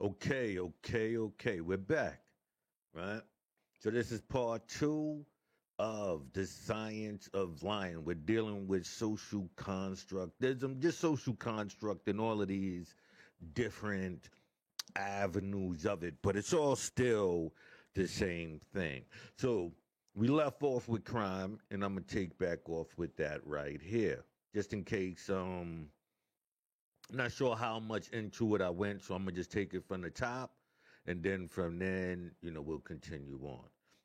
Okay. We're back, right? So this is part two of the science of lying. We're dealing with social construct. There's just social construct and all of these different avenues of it, but it's all still the same thing. So we left off with crime, and I'm gonna take back off with that right here, just in case. I'm not sure how much into it I went, so I'm gonna just take it from the top, and then from then, we'll continue on.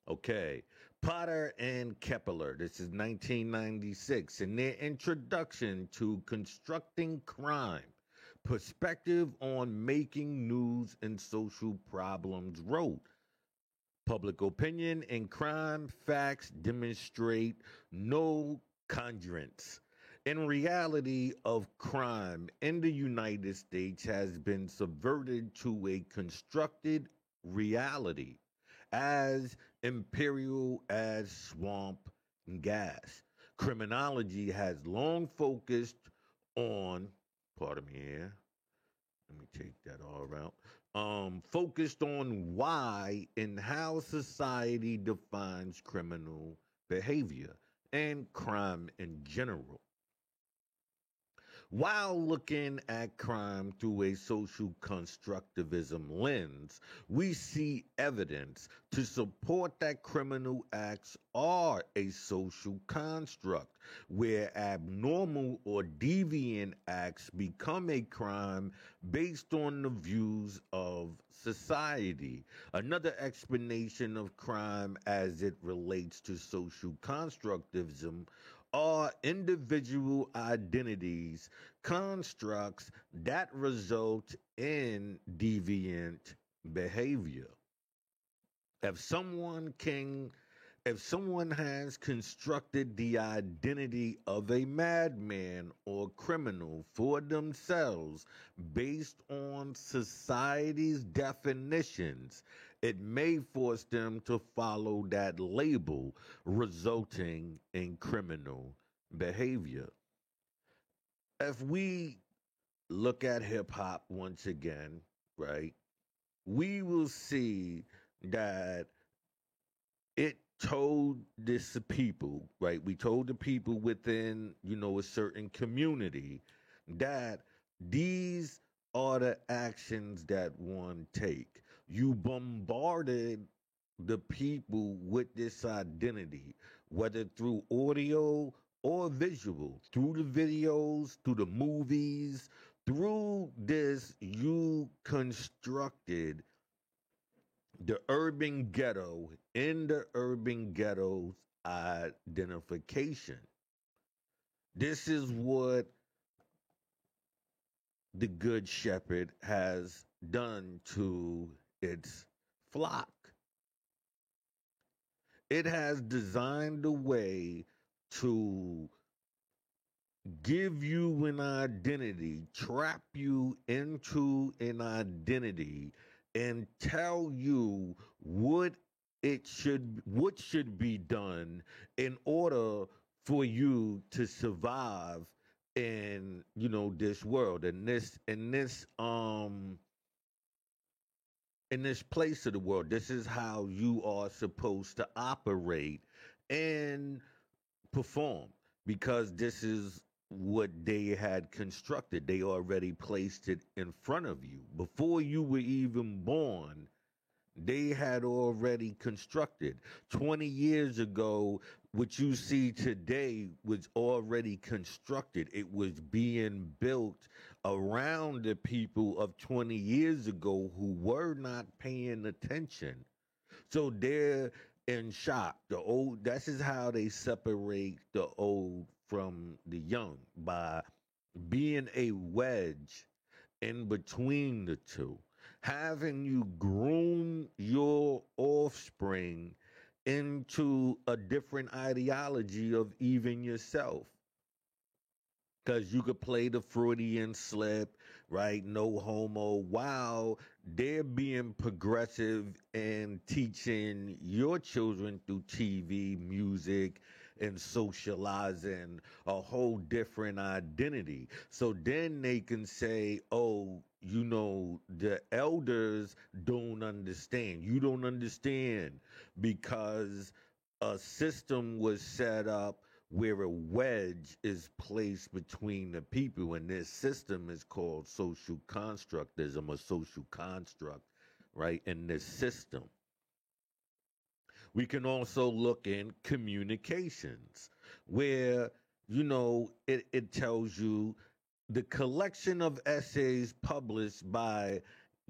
Okay, Potter and Kepler. This is 1996, in their introduction to Constructing Crime, Perspective on Making News and Social Problems, wrote. Public opinion and crime facts demonstrate no congruence. In reality of crime in the United States has been subverted to a constructed reality as imperial as swamp gas. Criminology has long focused on, pardon me here, let me take that all out. Focused on why and how society defines criminal behavior and crime in general. While looking at crime through a social constructivism lens, we see evidence to support that criminal acts are a social construct, where abnormal or deviant acts become a crime based on the views of society. Another explanation of crime as it relates to social constructivism are individual identities, constructs that result in deviant behavior. If someone can if someone has constructed the identity of a madman or criminal for themselves based on society's definitions, it may force them to follow that label, resulting in criminal behavior. If we look at hip hop once again, right, we will see that it told this people, right? We told the people within, a certain community that these are the actions that one take. You bombarded the people with this identity, whether through audio or visual, through the videos, through the movies, through this, you constructed the urban ghetto in the urban ghetto's identification. This is what the good shepherd has done to its flock. It has designed a way to give you an identity, trap you into an identity, and tell you what should be done in order for you to survive in this world, in this place of the world. This is how you are supposed to operate and perform, because this is what they had constructed. They already placed it in front of you before you were even born. They had already constructed 20 years ago. What you see today was already constructed. It was being built around the people of 20 years ago who were not paying attention. So they're in shock. This is how they separate the old from the young, by being a wedge in between the two, having you groom your offspring into a different ideology of even yourself. Because you could play the Freudian slip, right? No homo, while they're being progressive and teaching your children through TV, music, and socializing a whole different identity. So then they can say, oh, the elders don't understand. You don't understand because a system was set up where a wedge is placed between the people, and this system is called social constructism, a social construct, right? In this system, we can also look in communications, where it tells you the collection of essays published by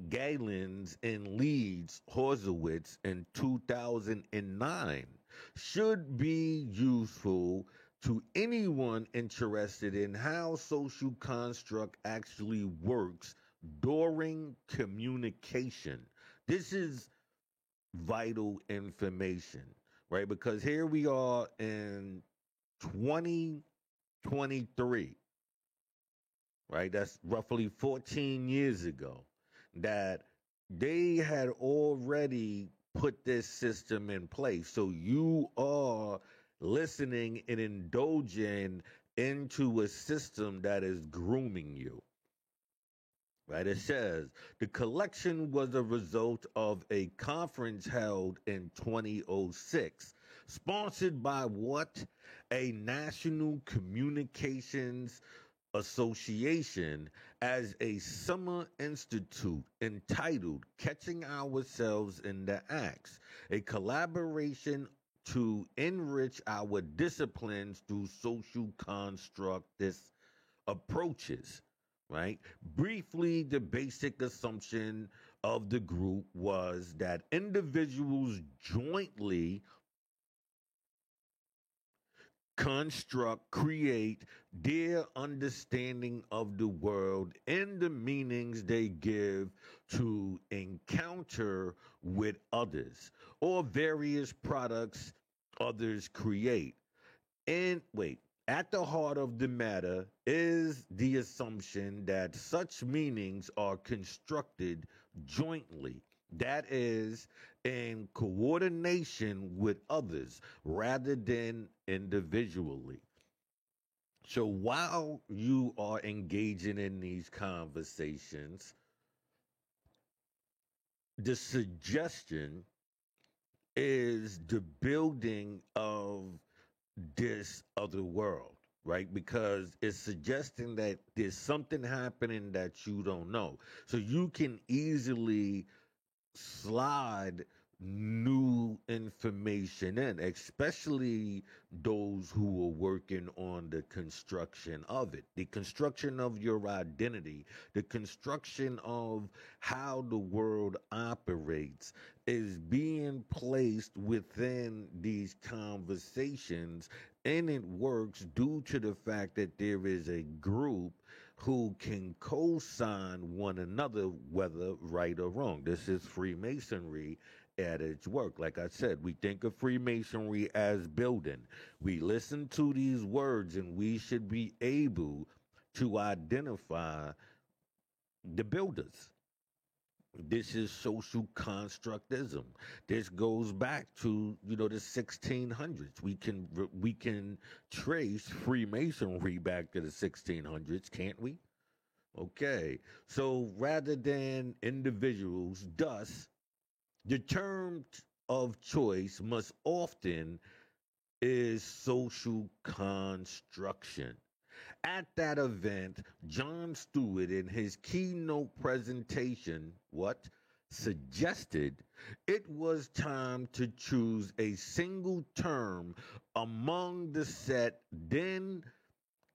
Galens and Leeds Horowitz in 2009 should be useful to anyone interested in how social construct actually works during communication. This is vital information, right? Because here we are in 2023, right? That's roughly 14 years ago that they had already put this system in place. So you are listening and indulging into a system that is grooming you. Right? It says the collection was a result of a conference held in 2006, sponsored by what? A National Communications Association as a summer institute entitled Catching Ourselves in the Acts, a collaboration to enrich our disciplines through social constructist approaches, right? Briefly, the basic assumption of the group was that individuals jointly construct, create their understanding of the world and the meanings they give to encounter with others or various products others create. And wait, at the heart of the matter is the assumption that such meanings are constructed jointly, that is, in coordination with others rather than individually. So while you are engaging in these conversations, the suggestion is the building of this other world, right? Because it's suggesting that there's something happening that you don't know. So you can easily slide new information in, especially those who are working on the construction of it, the construction of your identity, the construction of how the world operates is being placed within these conversations. And it works due to the fact that there is a group who can co-sign one another, whether right or wrong. This is Freemasonry at its work. Like I said, we think of Freemasonry as building. We listen to these words and we should be able to identify the builders. This is social constructism. This goes back to the 1600s. We can trace Freemasonry back to the 1600s, can't we? Okay. So rather than individuals, thus the term of choice must often is social construction. At that event, John Stewart, in his keynote presentation, suggested it was time to choose a single term among the set then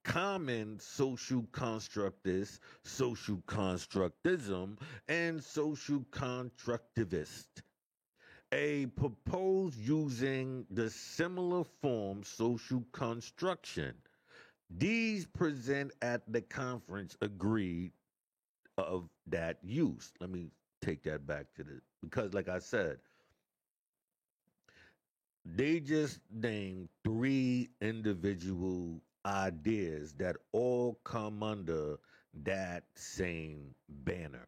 common social constructists, social constructism, and social constructivist. A proposed using the similar form social construction. These present at the conference agreed of that use. Let me take that back to because like I said, they just named three individual ideas that all come under that same banner.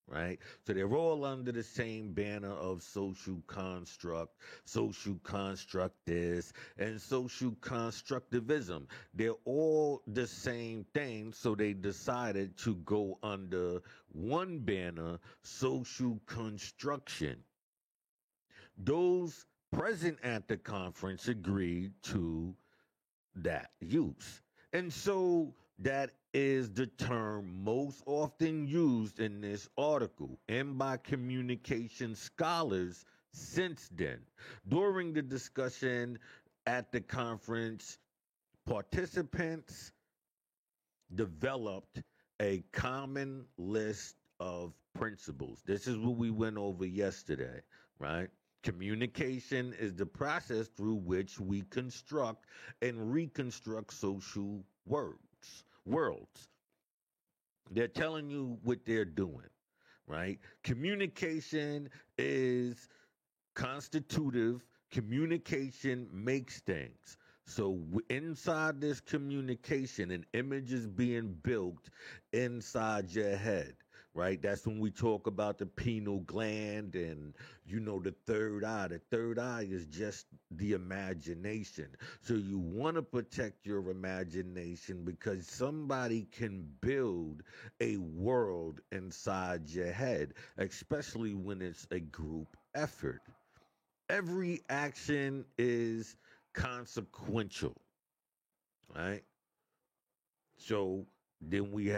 right? So they're all under the same banner of social construct, social constructists, and social constructivism. They're all the same thing, so they decided to go under one banner, social construction. Those present at the conference agreed to that use. And so that is the term most often used in this article and by communication scholars since then. During the discussion at the conference, participants developed a common list of principles. This is what we went over yesterday, right? Communication is the process through which we construct and reconstruct social worlds. They're telling you what they're doing, right? Communication is constitutive. Communication makes things. So inside this communication, an image is being built inside your head, right? That's when we talk about the pineal gland and, the third eye. The third eye is just the imagination. So you want to protect your imagination because somebody can build a world inside your head, especially when it's a group effort. Every action is consequential, right? So then we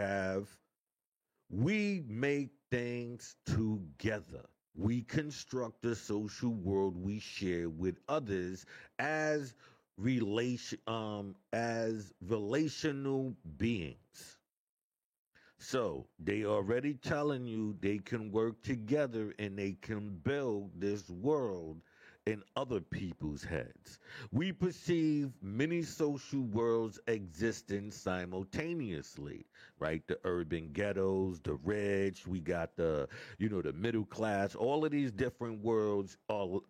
make things together. We construct the social world we share with others as relational beings. So they already telling you they can work together and they can build this world in other people's heads. We perceive many social worlds existing simultaneously, right? The urban ghettos, the rich, we got the middle class. All of these different worlds are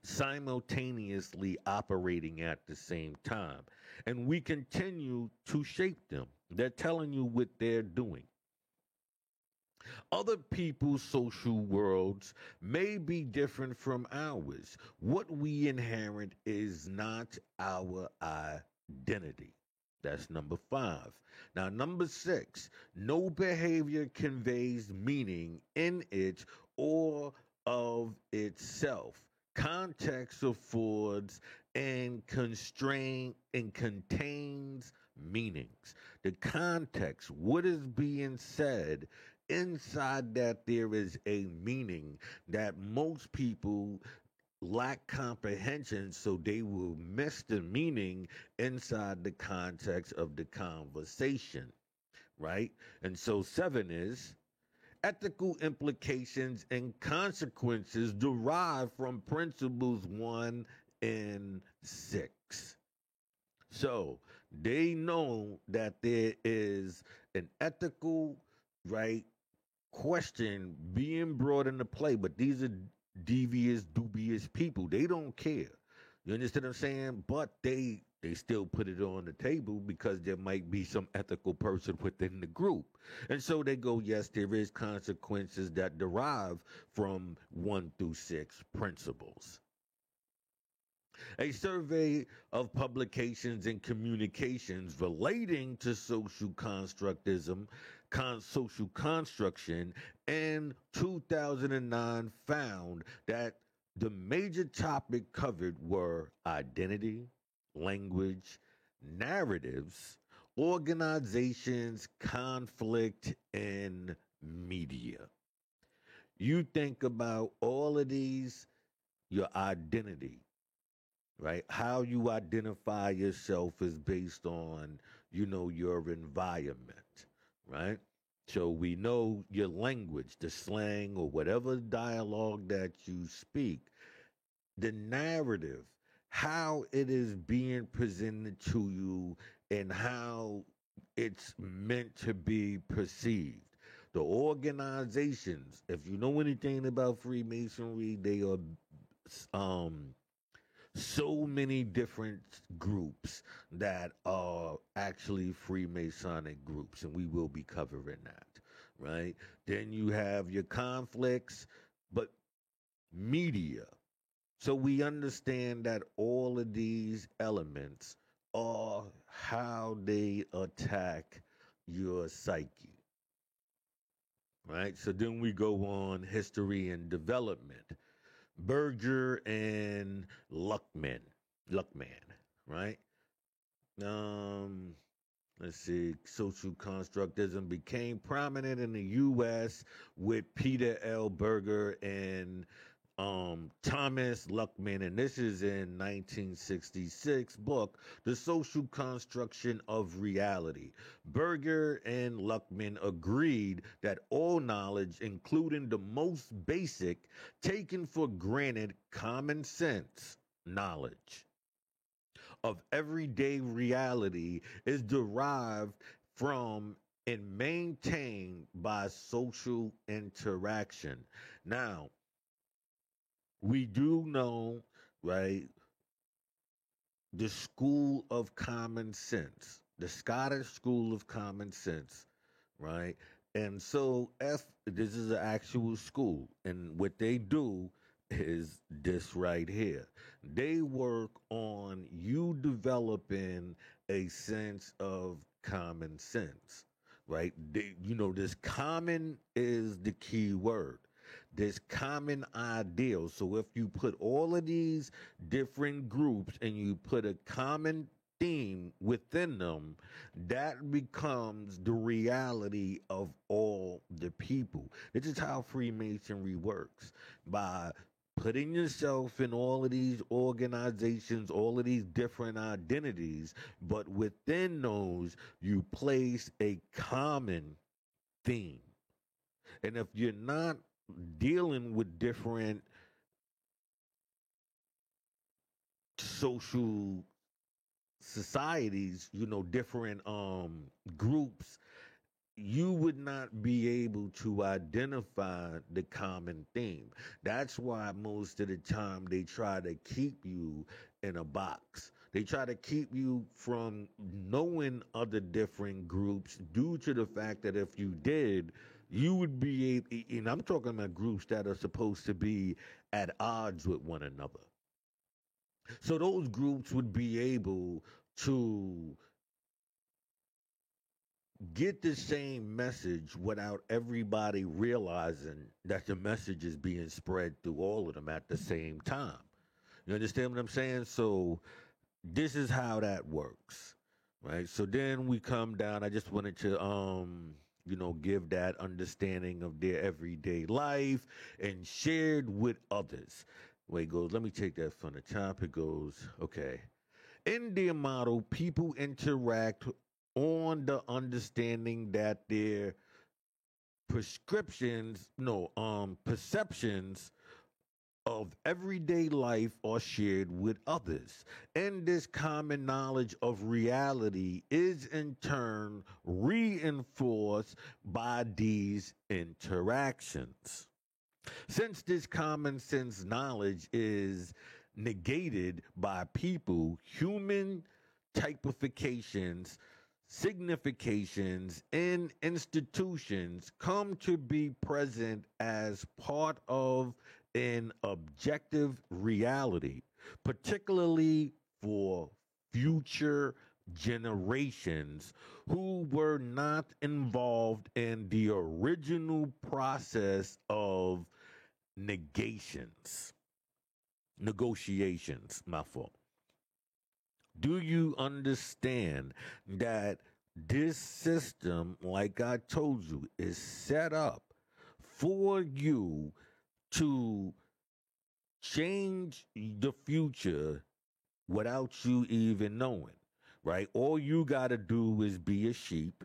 simultaneously operating at the same time. And we continue to shape them. They're telling you what they're doing. Other people's social worlds may be different from ours. What we inherit is not our identity. That's number 5. Now, number 6, no behavior conveys meaning in it or of itself. Context affords and contains meanings. The context, what is being said, inside that there is a meaning that most people lack comprehension, so they will miss the meaning inside the context of the conversation, right? And so 7 is ethical implications and consequences derived from principles 1 and 6. So they know that there is an ethical, right, question being brought into play, but these are devious, dubious people. They don't care. You understand what I'm saying? But they still put it on the table because there might be some ethical person within the group. And so they go, yes, there is consequences that derive from 1 through 6 principles. A survey of publications and communications relating to social constructism, social construction in 2009 found that the major topic covered were identity, language, narratives, organizations, conflict, and media. You think about all of these, your identity, right? How you identify yourself is based on, your environment, right? So we know your language, the slang, or whatever dialogue that you speak, the narrative, how it is being presented to you, and how it's meant to be perceived. The organizations, if you know anything about Freemasonry, they are so many different groups that are actually Freemasonic groups, and we will be covering that. right? Then you have your conflicts, but media. So we understand that all of these elements are how they attack your psyche, right? So then we go on history and development. Berger and Luckman, right? Um, let's see, social constructism became prominent in the U.S. with Peter L. Berger and Thomas Luckman, and this is in 1966 book, The Social Construction of Reality. Berger and Luckman agreed that all knowledge, including the most basic, taken for granted common sense knowledge of everyday reality, is derived from and maintained by social interaction. Now, we do know, right, the school of common sense, the Scottish school of common sense, right? And so, this is an actual school, and what they do is this right here. They work on you developing a sense of common sense, right? This common is the key word. This common ideal. So if you put all of these different groups and you put a common theme within them, that becomes the reality of all the people. This is how Freemasonry works. By putting yourself in all of these organizations, all of these different identities, but within those, you place a common theme. And if you're not dealing with different social societies, different groups, you would not be able to identify the common theme. That's why most of the time they try to keep you in a box. They try to keep you from knowing other different groups due to the fact that if you did, you would be able, and I'm talking about groups that are supposed to be at odds with one another. So those groups would be able to get the same message without everybody realizing that the message is being spread through all of them at the same time. You understand what I'm saying? So this is how that works, right? So then we come down. I just wanted to give that understanding of their everyday life and shared with others. Wait, goes, let me take that from the top. It goes, okay. In their model, people interact on the understanding that their perceptions of everyday life are shared with others. And this common knowledge of reality is in turn reinforced by these interactions. Since this common sense knowledge is negated by people, human typifications, significations, and institutions come to be present as part of an objective reality, particularly for future generations who were not involved in the original process of negotiations, my fault. Do you understand that this system, like I told you, is set up for you to change the future without you even knowing, right? All you got to do is be a sheep,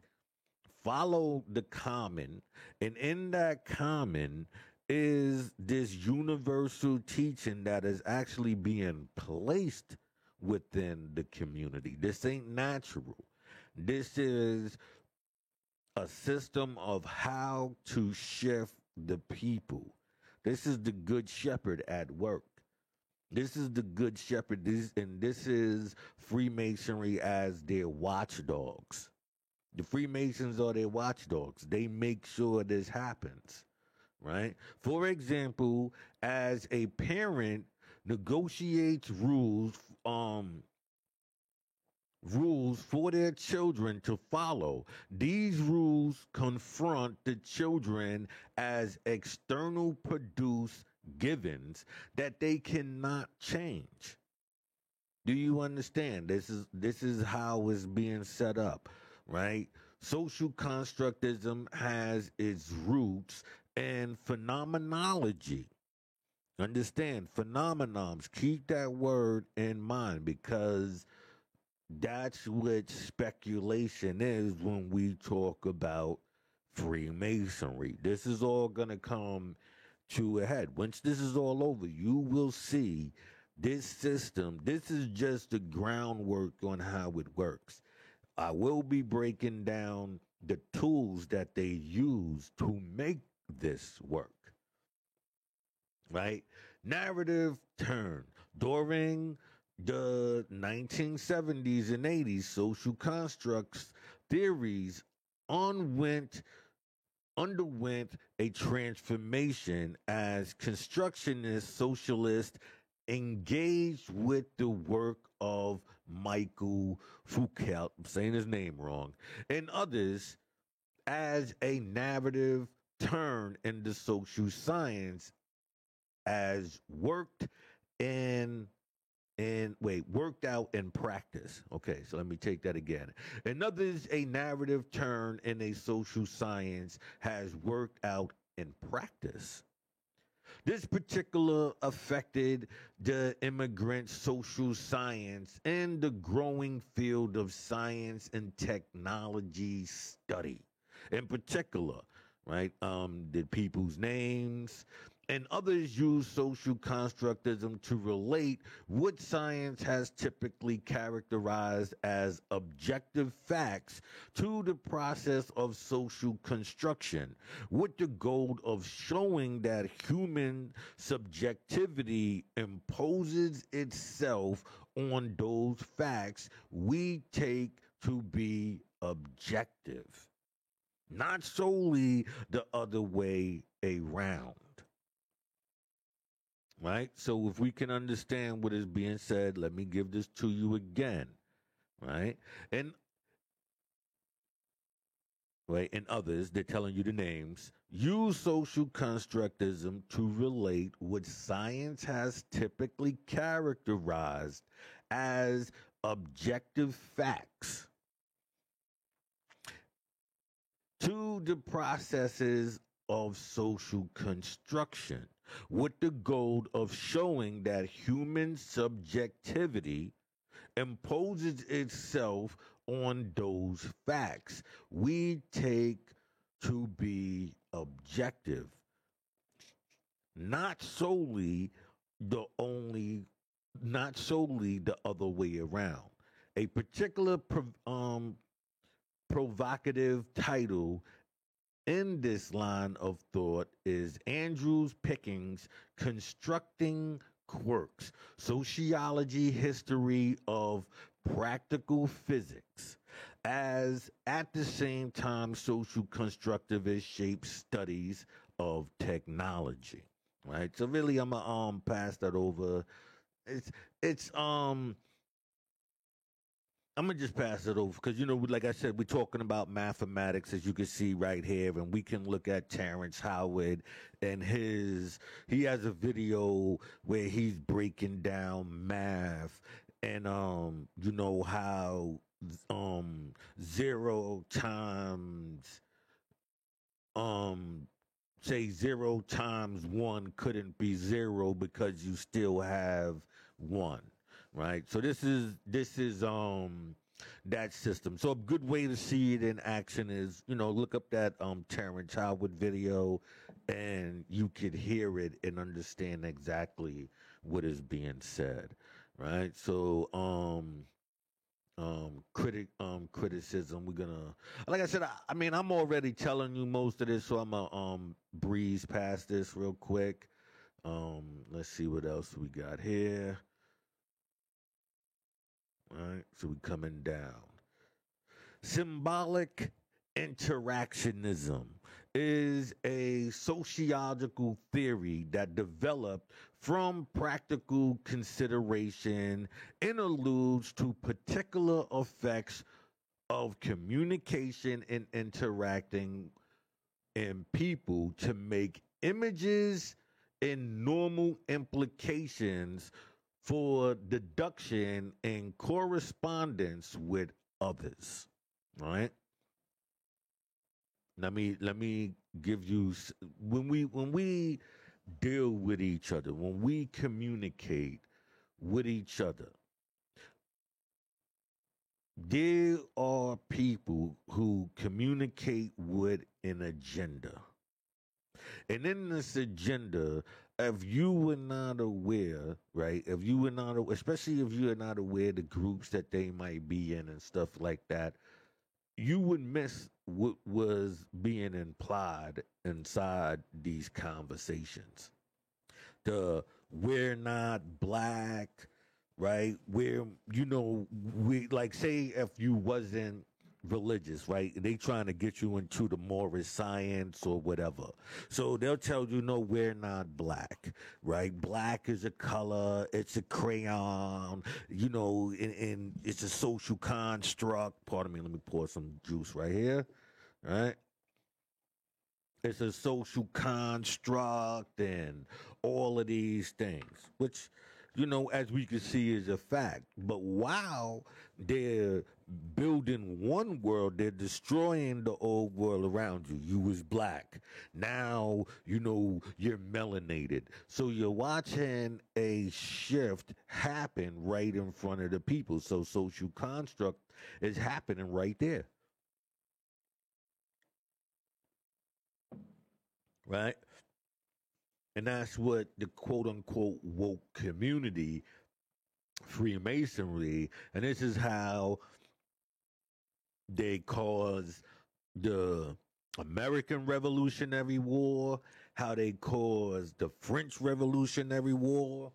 follow the common, and in that common is this universal teaching that is actually being placed within the community. This ain't natural. This is a system of how to shift the people. This is the good shepherd at work. This is the good shepherd. This is Freemasonry as their watchdogs. The Freemasons are their watchdogs. They make sure this happens, right? For example, as a parent negotiates rules for their children to follow. These rules confront the children as external produced givens that they cannot change. Do you understand? This is how it's being set up, right? Social constructism has its roots in phenomenology. Understand, phenomenons. Keep that word in mind because that's what speculation is when we talk about Freemasonry. This is all going to come to a head. Once this is all over, you will see this system. This is just the groundwork on how it works. I will be breaking down the tools that they use to make this work, right? Narrative turn. During the 1970s and 80s, social constructs theories underwent underwent a transformation as constructionist socialists engaged with the work of Michael Foucault, I'm saying his name wrong, and others as a narrative turn into social science as in worked out in practice. Okay, so let me take that again. In others, a narrative turn in a social science has worked out in practice. This particular affected the immigrant social science and the growing field of science and technology study. In particular, right, the people's names, and others use social constructism to relate what science has typically characterized as objective facts to the process of social construction, with the goal of showing that human subjectivity imposes itself on those facts we take to be objective, not solely the other way around. Right? So if we can understand what is being said, let me give this to you again. Right? And right, and others, they're telling you the names, use social constructism to relate what science has typically characterized as objective facts to the processes of social construction, with the goal of showing that human subjectivity imposes itself on those facts we take to be objective, not solely the only, not solely the other way around. A particular provocative title in this line of thought is Andrews Pickings' Constructing Quirks, Sociology History of Practical Physics, as at the same time social constructivist shapes studies of technology. Right? So really I'm gonna pass that over. It's I'm gonna just pass it over because like I said, we're talking about mathematics, as you can see right here, and we can look at Terrence Howard and he has a video where he's breaking down math and how zero times um say 0 times 1 couldn't be 0 because you still have 1, right? So this is that system. So a good way to see it in action is look up that Terrence Howard video and you could hear it and understand exactly what is being said, right? So criticism, we're gonna, like I said, I mean I'm already telling you most of this, so I'm gonna breeze past this real quick. Let's see what else we got here. All right, so we coming down. Symbolic interactionism is a sociological theory that developed from practical consideration and alludes to particular effects of communication and interacting in people to make images and normal implications for deduction and correspondence with others. All right. Let me give you when we deal with each other, when we communicate with each other, there are people who communicate with an agenda. And in this agenda, if you were not aware, right? If you were not, especially if you are not aware the groups that they might be in and stuff like that, you would miss what was being implied inside these conversations. The we're not black, right? We're, we like, say if you wasn't religious, right? They trying to get you into the Morris science or whatever. So they'll tell you, no, we're not black, right? Black is a color, it's a crayon, and it's a social construct. Pardon me, let me pour some juice right here, right? It's a social construct and all of these things, which, as we can see is a fact. But while they're building one world, they're destroying the old world around you. You was black. Now, you're melanated. So you're watching a shift happen right in front of the people. So social construct is happening right there, right? And that's what the quote unquote woke community, Freemasonry, and this is how they caused the American Revolutionary War, how they caused the French Revolutionary War.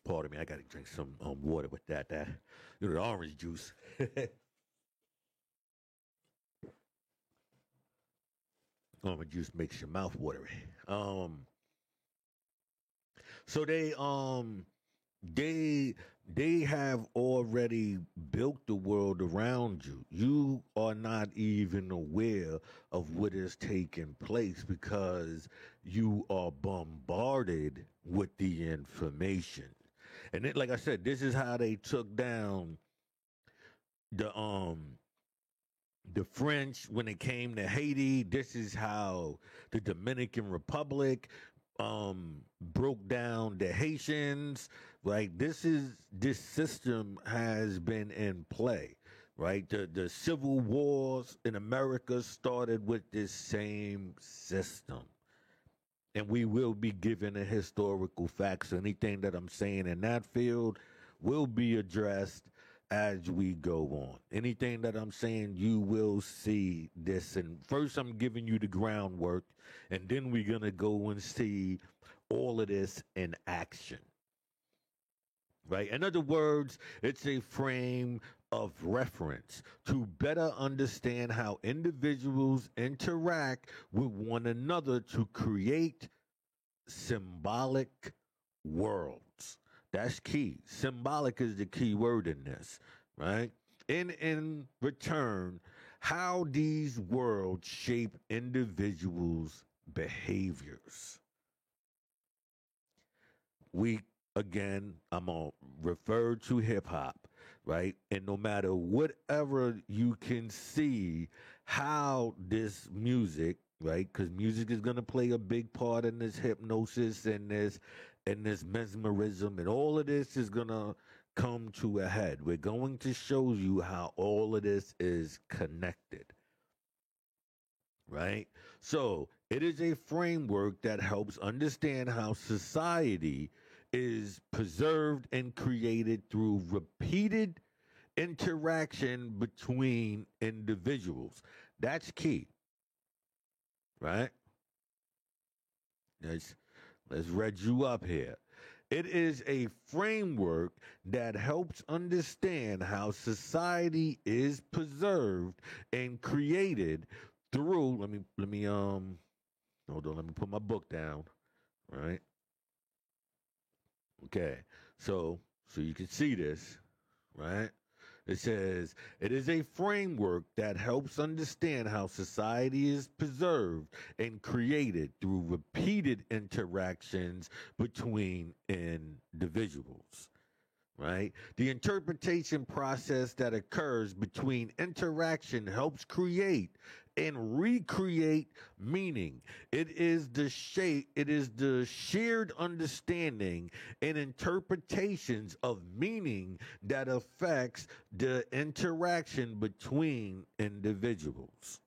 Pardon me, I gotta drink some water with that. The orange juice. Orange juice makes your mouth watery. So they have already built the world around you. You are not even aware of what is taking place because you are bombarded with the information. And like I said, this is how they took down the the French when it came to Haiti. This is how the Dominican Republic broke down the Haitians. Right, this system has been in play. Right, the civil wars in America started with this same system, and we will be given a historical facts. Anything that I'm saying in that field will be addressed as we go on. Anything that I'm saying, you will see this. And first, I'm giving you the groundwork, and then we're going to go and see all of this in action. Right? In other words, it's a frame of reference to better understand how individuals interact with one another to create symbolic worlds. That's key. Symbolic is the key word in this, right? In return, how these worlds shape individuals' behaviors. I'm going to refer to hip hop, right? And no matter whatever you can see how this music, right? Because music is going to play a big part in this hypnosis and this mesmerism, and all of this is going to come to a head. We're going to show you how all of this is connected, right? So it is a framework that helps understand how society is preserved and created through repeated interaction between individuals. That's key, right? Let's read you up here. It is a framework that helps understand how society is preserved and created through let me hold on, let me put my book down, right? Okay. So you can see this, right? It says it is a framework that helps understand how society is preserved and created through repeated interactions between individuals, right? The interpretation process that occurs between interaction helps create and recreate meaning. It is the shared understanding and interpretations of meaning that affects the interaction between individuals.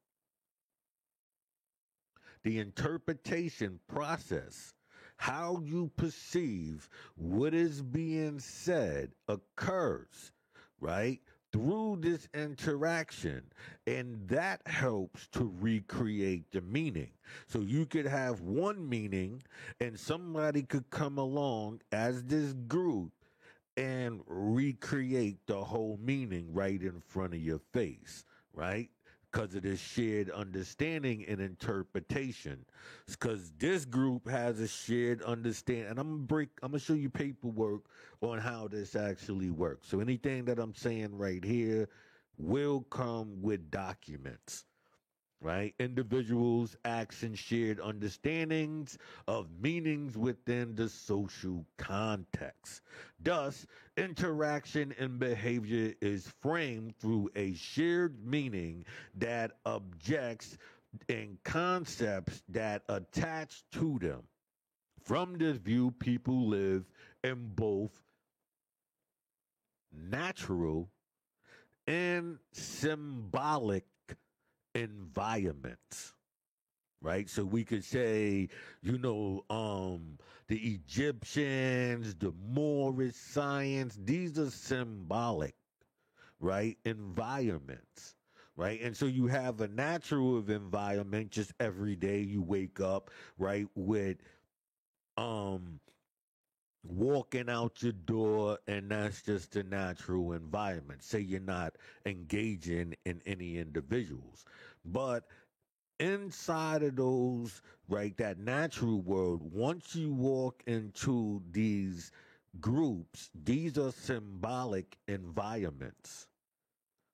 The interpretation process, how you perceive what is being said, occurs, right? Through this interaction, and that helps to recreate the meaning. So you could have one meaning, and somebody could come along as this group and recreate the whole meaning right in front of your face, right? Because of this shared understanding and interpretation. Because this group has a shared understanding, and I'm gonna show you paperwork on how this actually works. So anything that I'm saying right here will come with documents, right? Individuals, actions, shared understandings of meanings within the social context. Thus, interaction and behavior is framed through a shared meaning that objects and concepts that attach to them. From this view, people live in both natural and symbolic environments, right? So we could say, the Egyptians, the Moorish science, these are symbolic, right? Environments, right? And so you have a natural environment, just every day you wake up, right, with um walking out your door, and that's just a natural environment. Say you're not engaging in any individuals. But inside of those, right, that natural world, once you walk into these groups, these are symbolic environments,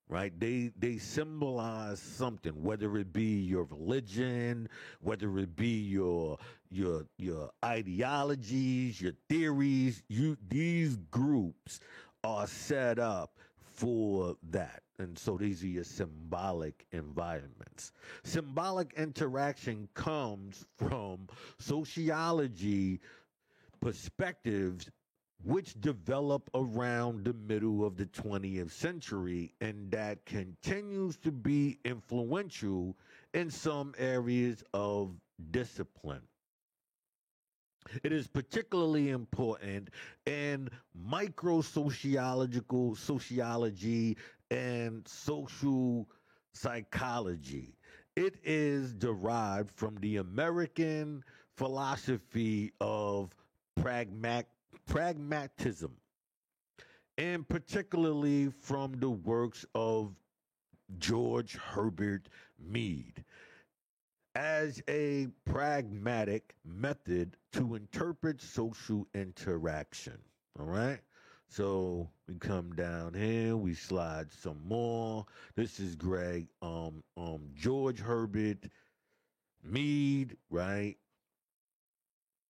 right? They symbolize something, whether it be your religion, whether it be your ideologies, your theories. These groups are set up for that. And so these are your symbolic environments. Symbolic interaction comes from sociology perspectives which develop around the middle of the 20th century, and that continues to be influential in some areas of discipline. It is particularly important in microsociological sociology and social psychology. It is derived from the American philosophy of pragmatism, and particularly from the works of George Herbert Mead, as a pragmatic method to interpret social interaction. All right. So we come down here, we slide some more. This is Greg, George Herbert Mead, right?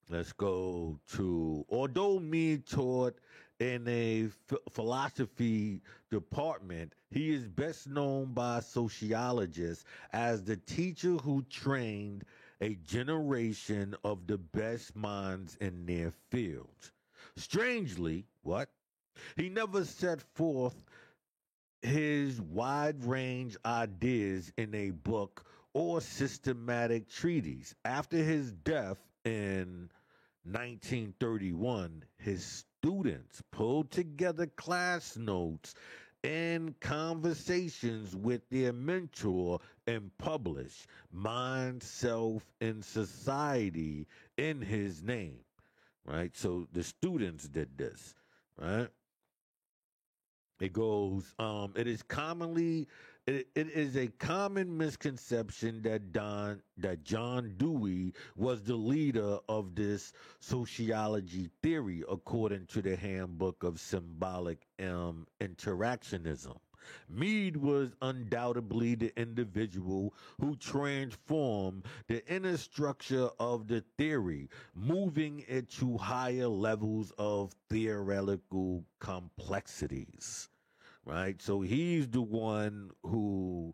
Let's go to, although Mead taught in a philosophy department, he is best known by sociologists as the teacher who trained a generation of the best minds in their fields. Strangely, what? He never set forth his wide range ideas in a book or systematic treatise. After his death in 1931, his students pulled together class notes and conversations with their mentor and published Mind, Self, and Society in his name. right? So the students did this, right? It goes, it is a common misconception that John Dewey was the leader of this sociology theory, according to the Handbook of Symbolic Interactionism. Mead was undoubtedly the individual who transformed the inner structure of the theory, moving it to higher levels of theoretical complexities, right? So he's the one who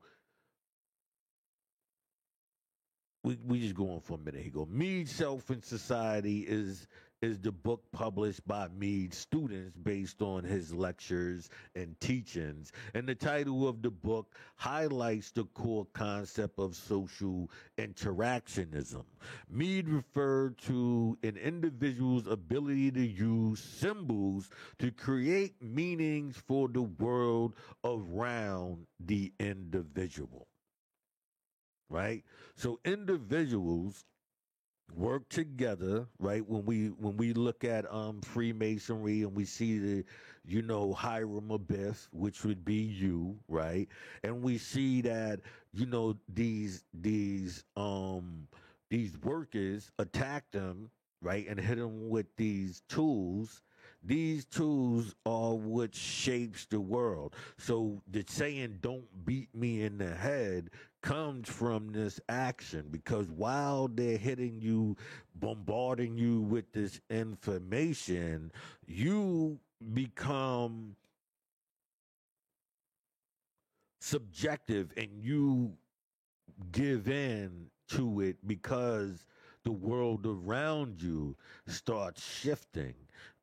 we just go on for a minute. He go, Mead Self and Society is the book published by Mead students based on his lectures and teachings. And the title of the book highlights the core concept of social interactionism. Mead referred to an individual's ability to use symbols to create meanings for the world around the individual, right? So individuals work together, right? When we look at Freemasonry and we see the, Hiram Abiff, which would be you, right? And we see that, these workers attack them, right, and hit them with these tools. These tools are what shapes the world. So the saying, don't beat me in the head, comes from this action, because while they're hitting you, bombarding you with this information, you become subjective and you give in to it because the world around you starts shifting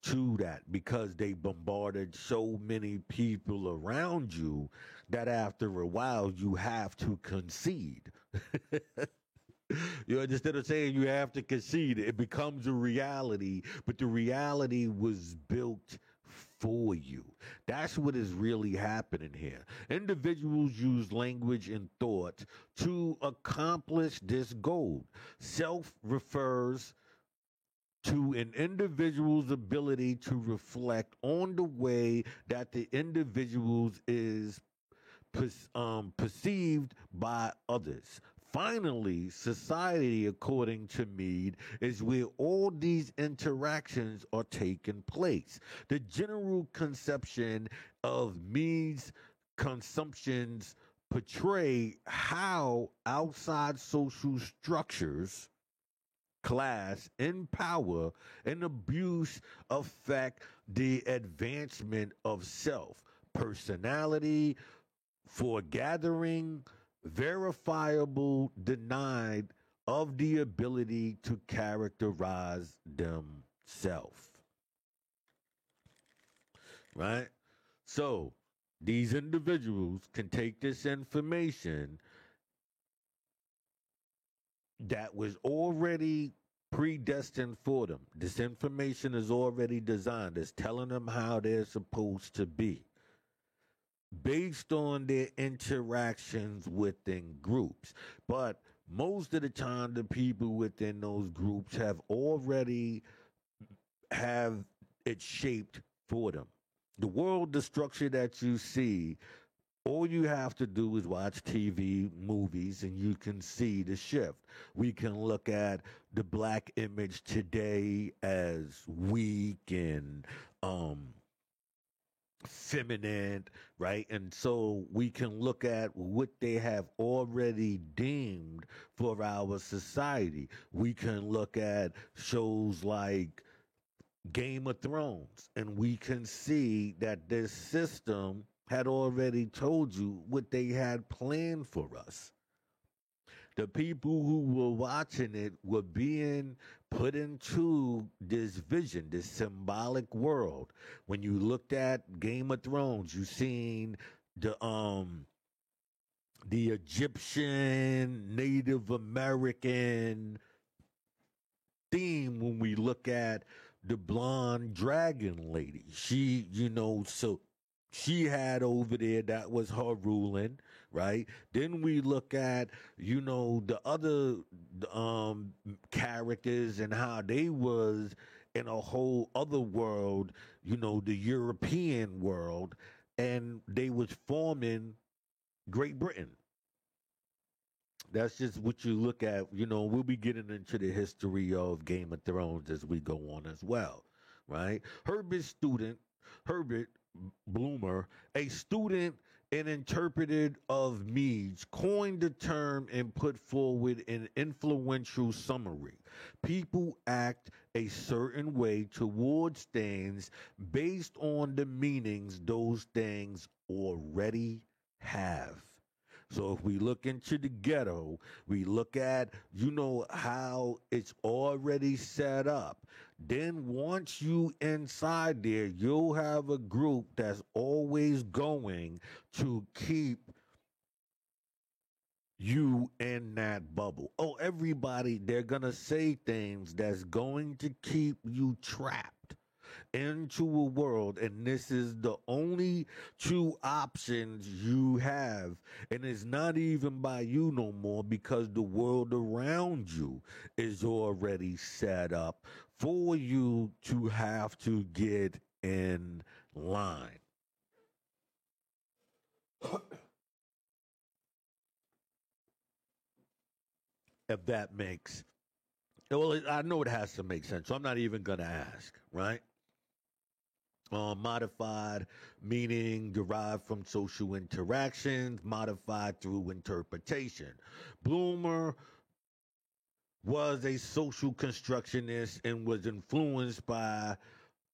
to that, because they bombarded so many people around you that after a while you have to concede. Instead of saying you have to concede, it becomes a reality, but the reality was built for you. That's what is really happening here. Individuals use language and thought to accomplish this goal. Self refers to an individual's ability to reflect on the way that the individuals is perceived by others. Finally, society, according to Mead, is where all these interactions are taking place. The general conception of Mead's consumptions portray how outside social structures, class, and power and abuse affect the advancement of self, personality, foregathering, verifiable, denied of the ability to characterize themselves. Right? So these individuals can take this information that was already predestined for them. This information is already designed. It's telling them how they're supposed to be based on their interactions within groups. But most of the time, the people within those groups have it shaped for them. The world, the structure that you see, all you have to do is watch TV, movies, and you can see the shift. We can look at the black image today as weak and feminine, right? And so we can look at what they have already deemed for our society. We can look at shows like Game of Thrones, and we can see that this system had already told you what they had planned for us. The people who were watching it were being put into this vision, this symbolic world. When you looked at Game of Thrones, you seen the Egyptian, Native American theme. When we look at the blonde dragon lady, so she had over there, that was her ruling, right? Then we look at, the other characters and how they was in a whole other world, the European world, and they was forming Great Britain. That's just what you look at. We'll be getting into the history of Game of Thrones as we go on as well, right? Herbert Bloomer, a student and interpreter of Medes, coined the term and put forward an influential summary. People act a certain way towards things based on the meanings those things already have. So if we look into the ghetto, we look at, how it's already set up. Then once you inside there, you'll have a group that's always going to keep you in that bubble. Oh, everybody, they're going to say things that's going to keep you trapped into a world, and this is the only two options you have, and it's not even by you no more, because the world around you is already set up for you to have to get in line. If that makes, well, I know it has to make sense, so I'm not even gonna ask, right? Modified meaning derived from social interactions, modified through interpretation. Bloomer was a social constructionist and was influenced by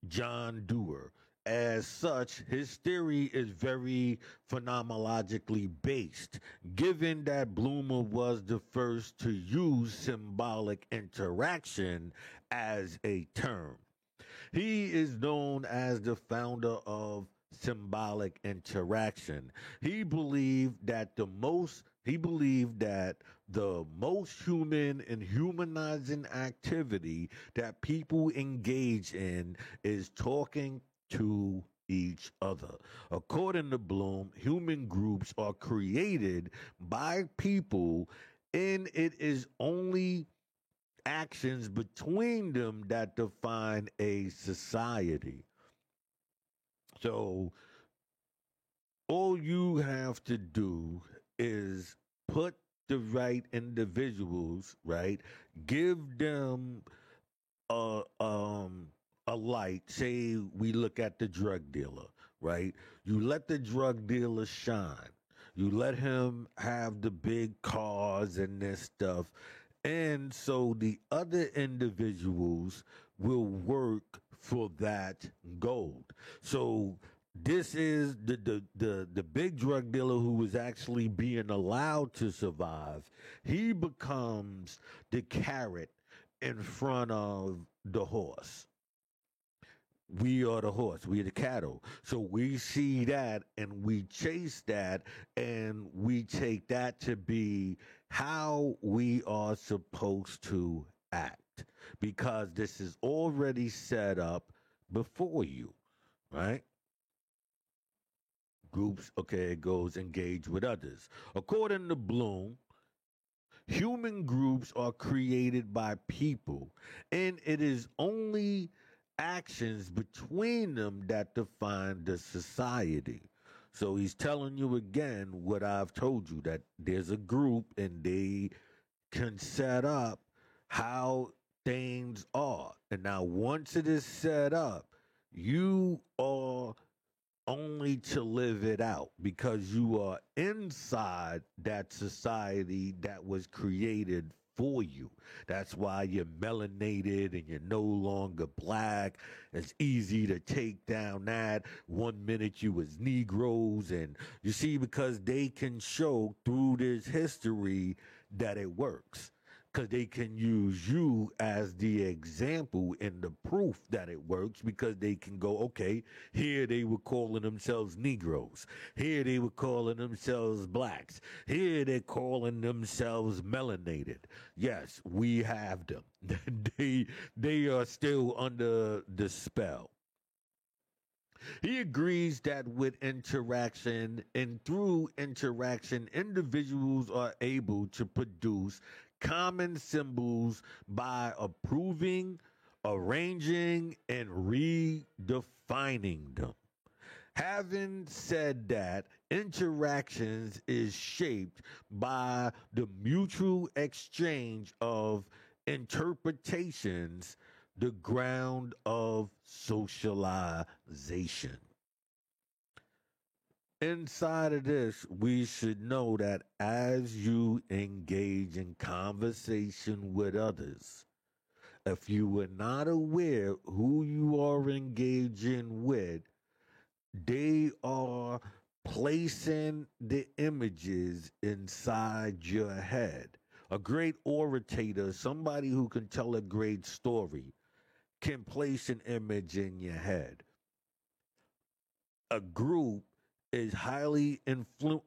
John Dewar. As such, his theory is very phenomenologically based, given that Bloomer was the first to use symbolic interaction as a term. He is known as the founder of symbolic interaction. He believed that the most human and humanizing activity that people engage in is talking to each other. According to Bloom, human groups are created by people, and it is only actions between them that define a society. So all you have to do is put the right individuals, right? Give them a light. Say we look at the drug dealer, right? You let the drug dealer shine. You let him have the big cars and this stuff. And so the other individuals will work for that gold. So this is the big drug dealer who is actually being allowed to survive. He becomes the carrot in front of the horse. We are the horse, we are the cattle. So we see that and we chase that, and we take that to be how we are supposed to act, because this is already set up before you, right? Groups, okay, it goes engage with others. According to Bloom, human groups are created by people, and it is only actions between them that define the society. So he's telling you again what I've told you, that there's a group and they can set up how things are. And now, once it is set up, you are only to live it out, because you are inside that society that was created for you. That's why you're melanated and you're no longer black. It's easy to take down that. 1 minute you was Negroes, and you see, because they can show through this history that it works, because they can use you as the example and the proof that it works, because they can go, okay, here they were calling themselves Negroes. Here they were calling themselves blacks. Here they're calling themselves melanated. Yes, we have them. they are still under the spell. He agrees that with interaction and through interaction, individuals are able to produce common symbols by approving arranging and redefining them. Having said that, interactions is shaped by the mutual exchange of interpretations, the ground of socialization. Inside of this, we should know that as you engage in conversation with others, if you were not aware who you are engaging with, they are placing the images inside your head. A great orator, somebody who can tell a great story, can place an image in your head. A group is highly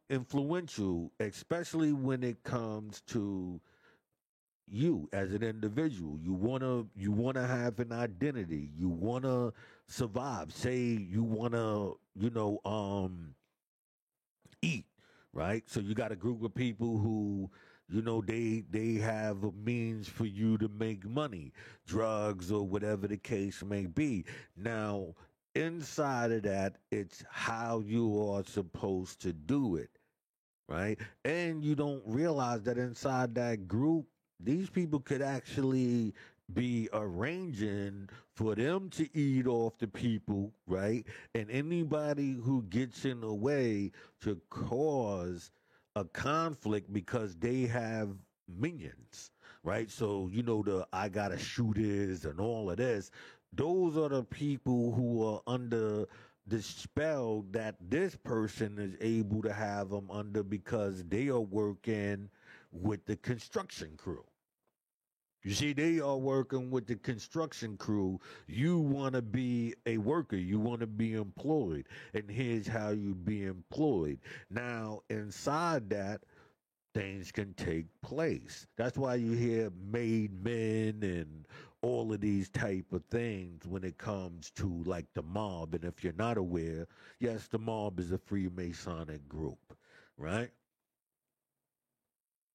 influential, especially when it comes to you as an individual. You wanna have an identity. You wanna survive. Say you wanna, eat, right? So you got a group of people who, they have a means for you to make money, drugs or whatever the case may be. Now, inside of that, it's how you are supposed to do it, right? And you don't realize that inside that group, these people could actually be arranging for them to eat off the people, right? And anybody who gets in the way to cause a conflict because they have minions, right? So, the I gotta shooters and all of this, those are the people who are under the spell that this person is able to have them under because they are working with the construction crew. You see, they are working with the construction crew. You want to be a worker. You want to be employed. And here's how you be employed. Now, inside that, things can take place. That's why you hear made men and all of these type of things when it comes to like the mob. And if you're not aware, yes, the mob is a Freemasonic group, right?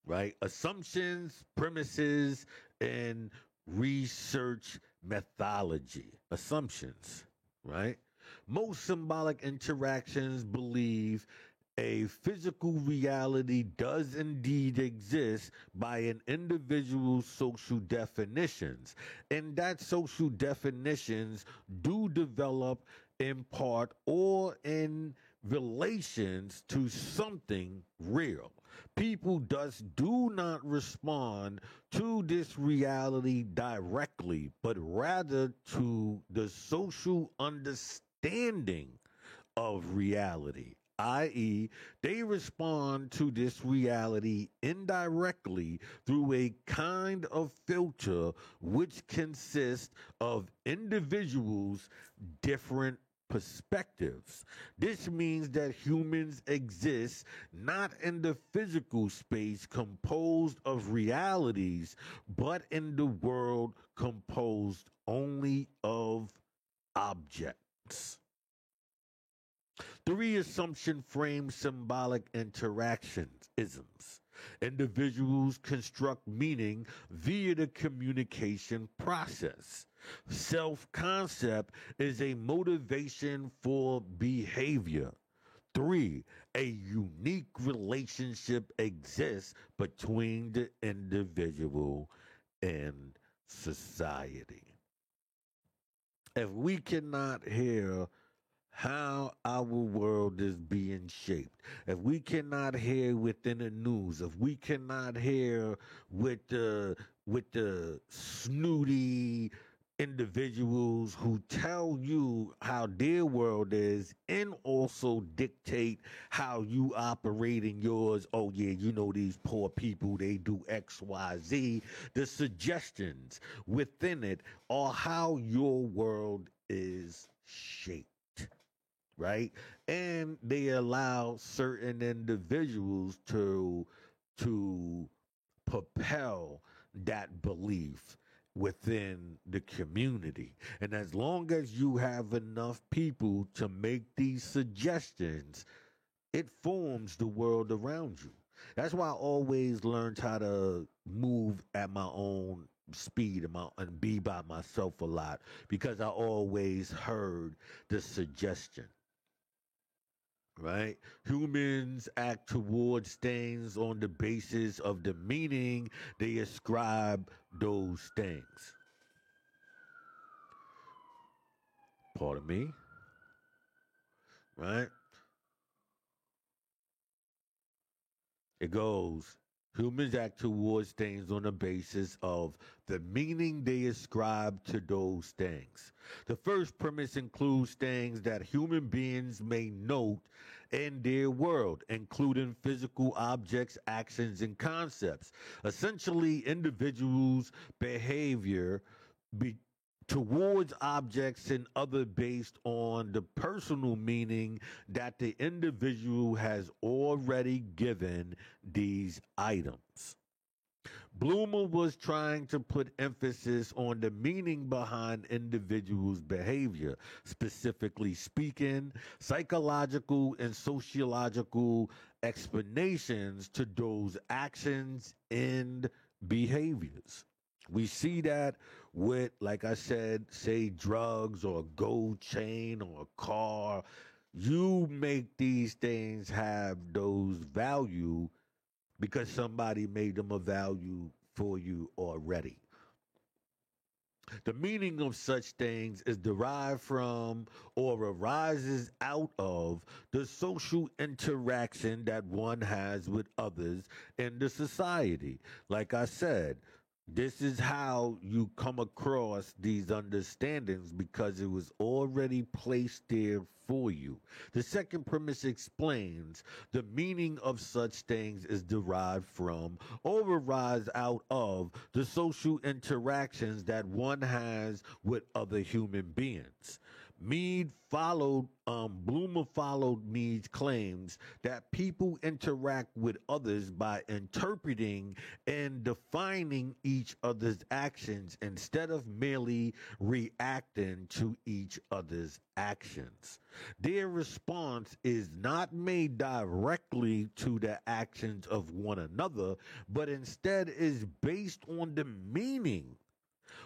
Right? Assumptions, premises, and research methodology. Assumptions, right? Most symbolic interactions believe a physical reality does indeed exist by an individual's social definitions, and that social definitions do develop in part or in relations to something real. People thus do not respond to this reality directly, but rather to the social understanding of reality, i.e., they respond to this reality indirectly through a kind of filter which consists of individuals' different perspectives. This means that humans exist not in the physical space composed of realities, but in the world composed only of objects. The assumption frames symbolic interactions, isms. Individuals construct meaning via the communication process. Self concept is a motivation for behavior. 3, a unique relationship exists between the individual and society. If we cannot hear how our world is being shaped, if we cannot hear within the news, if we cannot hear with the snooty individuals who tell you how their world is and also dictate how you operate in yours. Oh yeah, these poor people, they do XYZ. The suggestions within it are how your world is shaped, right? And they allow certain individuals to propel that belief within the community. And as long as you have enough people to make these suggestions, it forms the world around you. That's why I always learned how to move at my own speed and be by myself a lot because I always heard the suggestion, right? Humans act towards things on the basis of the meaning they ascribe those things. Pardon me, right? It goes, humans act towards things on the basis of the meaning they ascribe to those things. The first premise includes things that human beings may note in their world, including physical objects, actions, and concepts. Essentially, individuals' behavior be, towards objects and other based on the personal meaning that the individual has already given these items. Bloomer was trying to put emphasis on the meaning behind individuals' behavior, specifically speaking, psychological and sociological explanations to those actions and behaviors. We see that with, like I said, say drugs or a gold chain or a car. You make these things have those value because somebody made them a value for you already. The meaning of such things is derived from or arises out of the social interaction that one has with others in the society. Like I said, this is how you come across these understandings because it was already placed there for you. The second premise explains the meaning of such things is derived from or arise out of the social interactions that one has with other human beings. Bloomer followed Mead's claims that people interact with others by interpreting and defining each other's actions instead of merely reacting to each other's actions. Their response is not made directly to the actions of one another, but instead is based on the meaning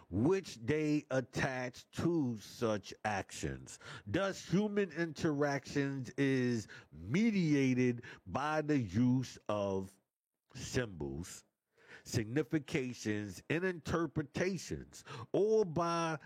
which they attach to such actions. Thus, human interactions is mediated by the use of symbols, significations, and interpretations, or by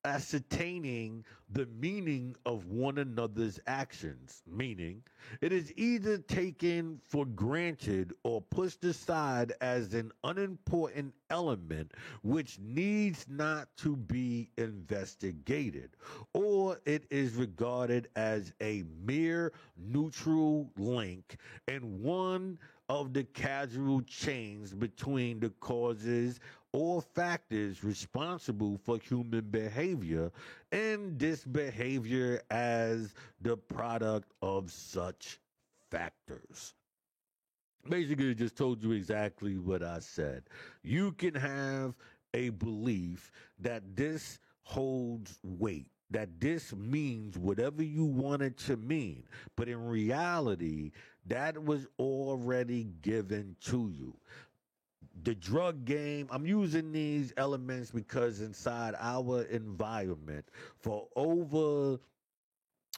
ascertaining the meaning of one another's actions, meaning it is either taken for granted or pushed aside as an unimportant element which needs not to be investigated, or it is regarded as a mere neutral link and one of the causal chains between the causes or factors responsible for human behavior and this behavior as the product of such factors. Basically, it just told you exactly what I said. You can have a belief that this holds weight, that this means whatever you want it to mean, but in reality, that was already given to you. The drug game, I'm using these elements because inside our environment for over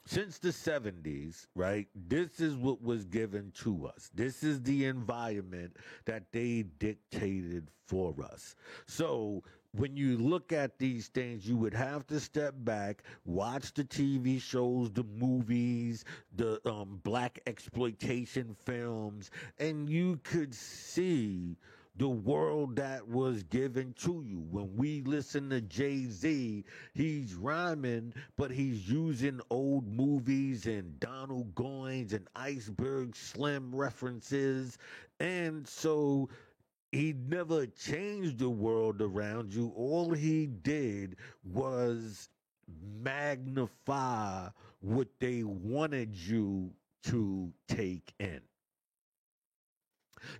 since the 70s, right? This is what was given to us. This is the environment that they dictated for us. So when you look at these things, you would have to step back, watch the TV shows, the movies, the black exploitation films, and you could see the world that was given to you. When we listen to Jay-Z, he's rhyming, but he's using old movies and Donald Goines and Iceberg Slim references. And so he never changed the world around you. All he did was magnify what they wanted you to take in.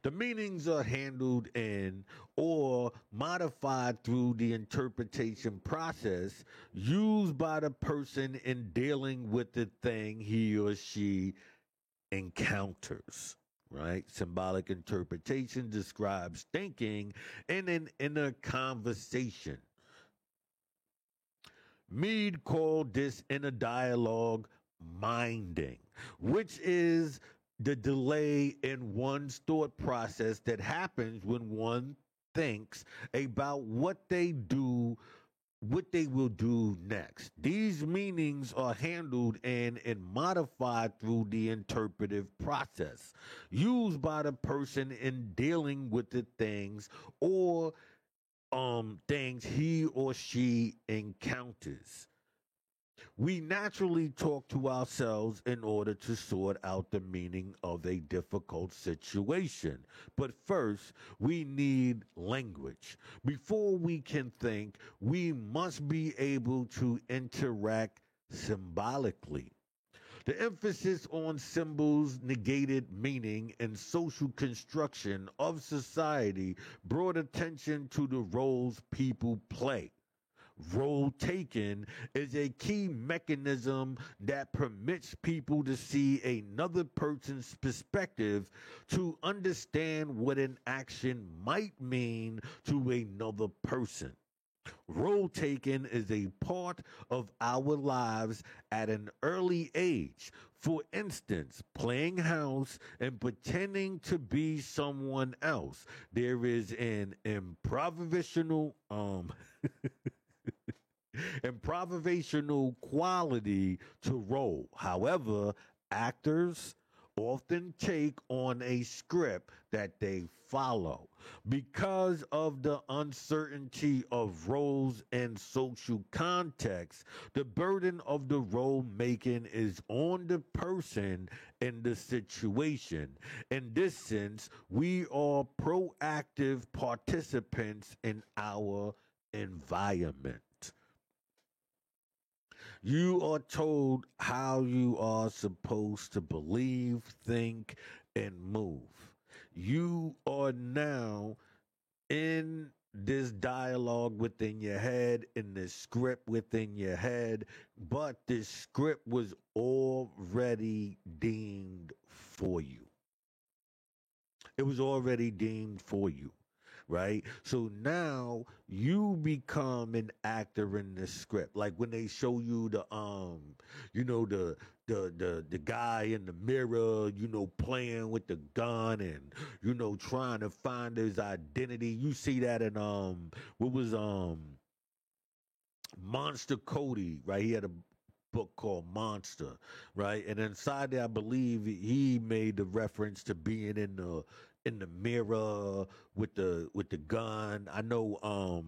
The meanings are handled in or modified through the interpretation process used by the person in dealing with the thing he or she encounters. right? Symbolic interpretation describes thinking in an inner conversation. Mead called this inner dialogue minding, which is the delay in one's thought process that happens when one thinks about what they will do next. These meanings are handled and modified through the interpretive process used by the person in dealing with the things he or she encounters. We naturally talk to ourselves in order to sort out the meaning of a difficult situation. But first, we need language. Before we can think, we must be able to interact symbolically. The emphasis on symbols negated meaning and social construction of society brought attention to the roles people play. Role taken is a key mechanism that permits people to see another person's perspective, to understand what an action might mean to another person. Role taking is a part of our lives at an early age. For instance, playing house and pretending to be someone else. There is an improvisational quality to role. However, actors often take on a script that they follow. Because of the uncertainty of roles and social context, the burden of the role making is on the person in the situation. In this sense, we are proactive participants in our environment. You are told how you are supposed to believe, think, and move. You are now in this dialogue within your head, in this script within your head, but this script was already deemed for you. It was already deemed for you, right? So now you become an actor in this script. Like when they show you the guy in the mirror, playing with the gun and trying to find his identity. You see that in what was Monster Cody, right? He had a book called Monster, right? And inside there, I believe he made the reference to being in the mirror with the gun. I know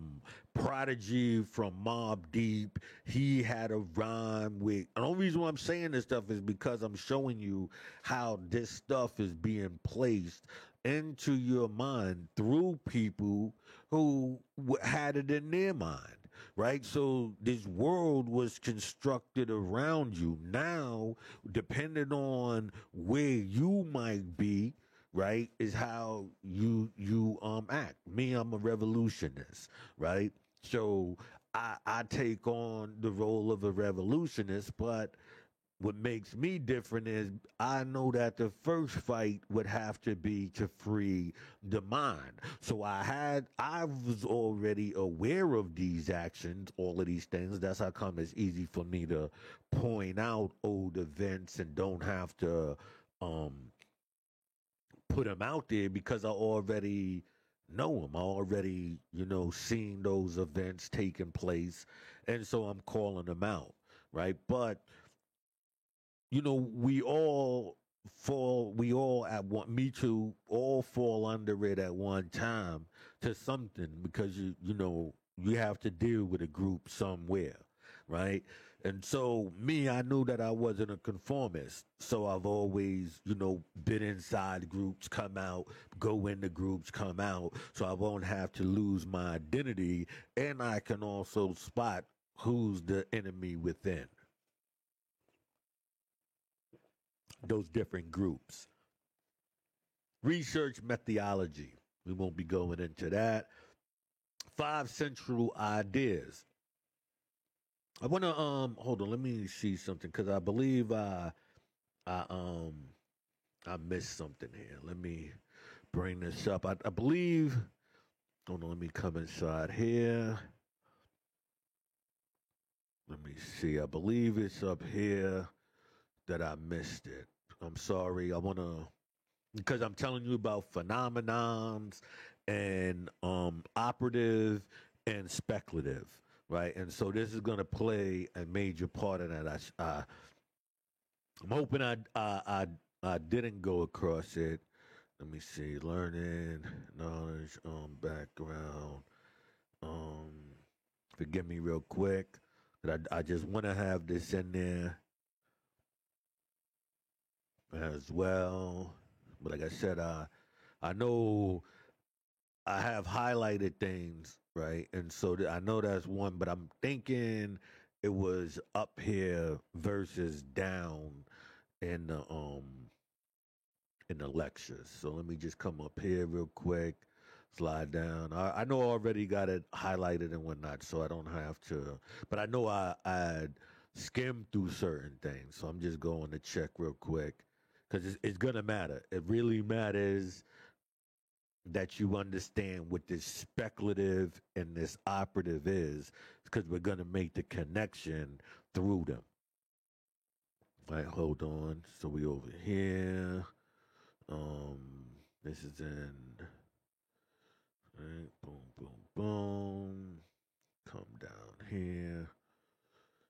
Prodigy from Mob Deep, he had a rhyme with. And the only reason why I'm saying this stuff is because I'm showing you how this stuff is being placed into your mind through people who had it in their mind, right? So this world was constructed around you. Now, depending on where you might be, right, is how you act. Me, I'm a revolutionist, right? So I take on the role of a revolutionist, but what makes me different is I know that the first fight would have to be to free the mind. So I was already aware of these actions, all of these things. That's how come it's easy for me to point out old events and don't have to um put them out there because I already know them. I already, seen those events taking place. And so I'm calling them out, right? But we all at one, me too, all fall under it at one time to something because you have to deal with a group somewhere, right? And so me, I knew that I wasn't a conformist. So I've always, been inside groups, come out, go into groups, come out. So I won't have to lose my identity. And I can also spot who's the enemy within those different groups. Research methodology. We won't be going into that. 5 central ideas. I want to hold on. Let me see something because I believe I I missed something here. Let me bring this up. I believe. Hold on, let me come inside here. Let me see. I believe it's up here that I missed it. I'm sorry. I want to, because I'm telling you about phenomenons and operative and speculative, right? And so this is going to play a major part in that. I'm hoping I didn't go across it. Let me see. Learning, knowledge, background. Um, Forgive me real quick. But I just want to have this in there as well. But like I said, I know I have highlighted things, right? And so I know that's one, but I'm thinking it was up here versus down in the lectures. So let me just come up here real quick, slide down. I know I already got it highlighted and whatnot, so I don't have to. But I know I skimmed through certain things, so I'm just going to check real quick because it's gonna matter. It really matters that you understand what this speculative and this operative is, because we're gonna make the connection through them. All right, hold on. So we over here. Um, this is in. Right, boom, boom, boom. Come down here.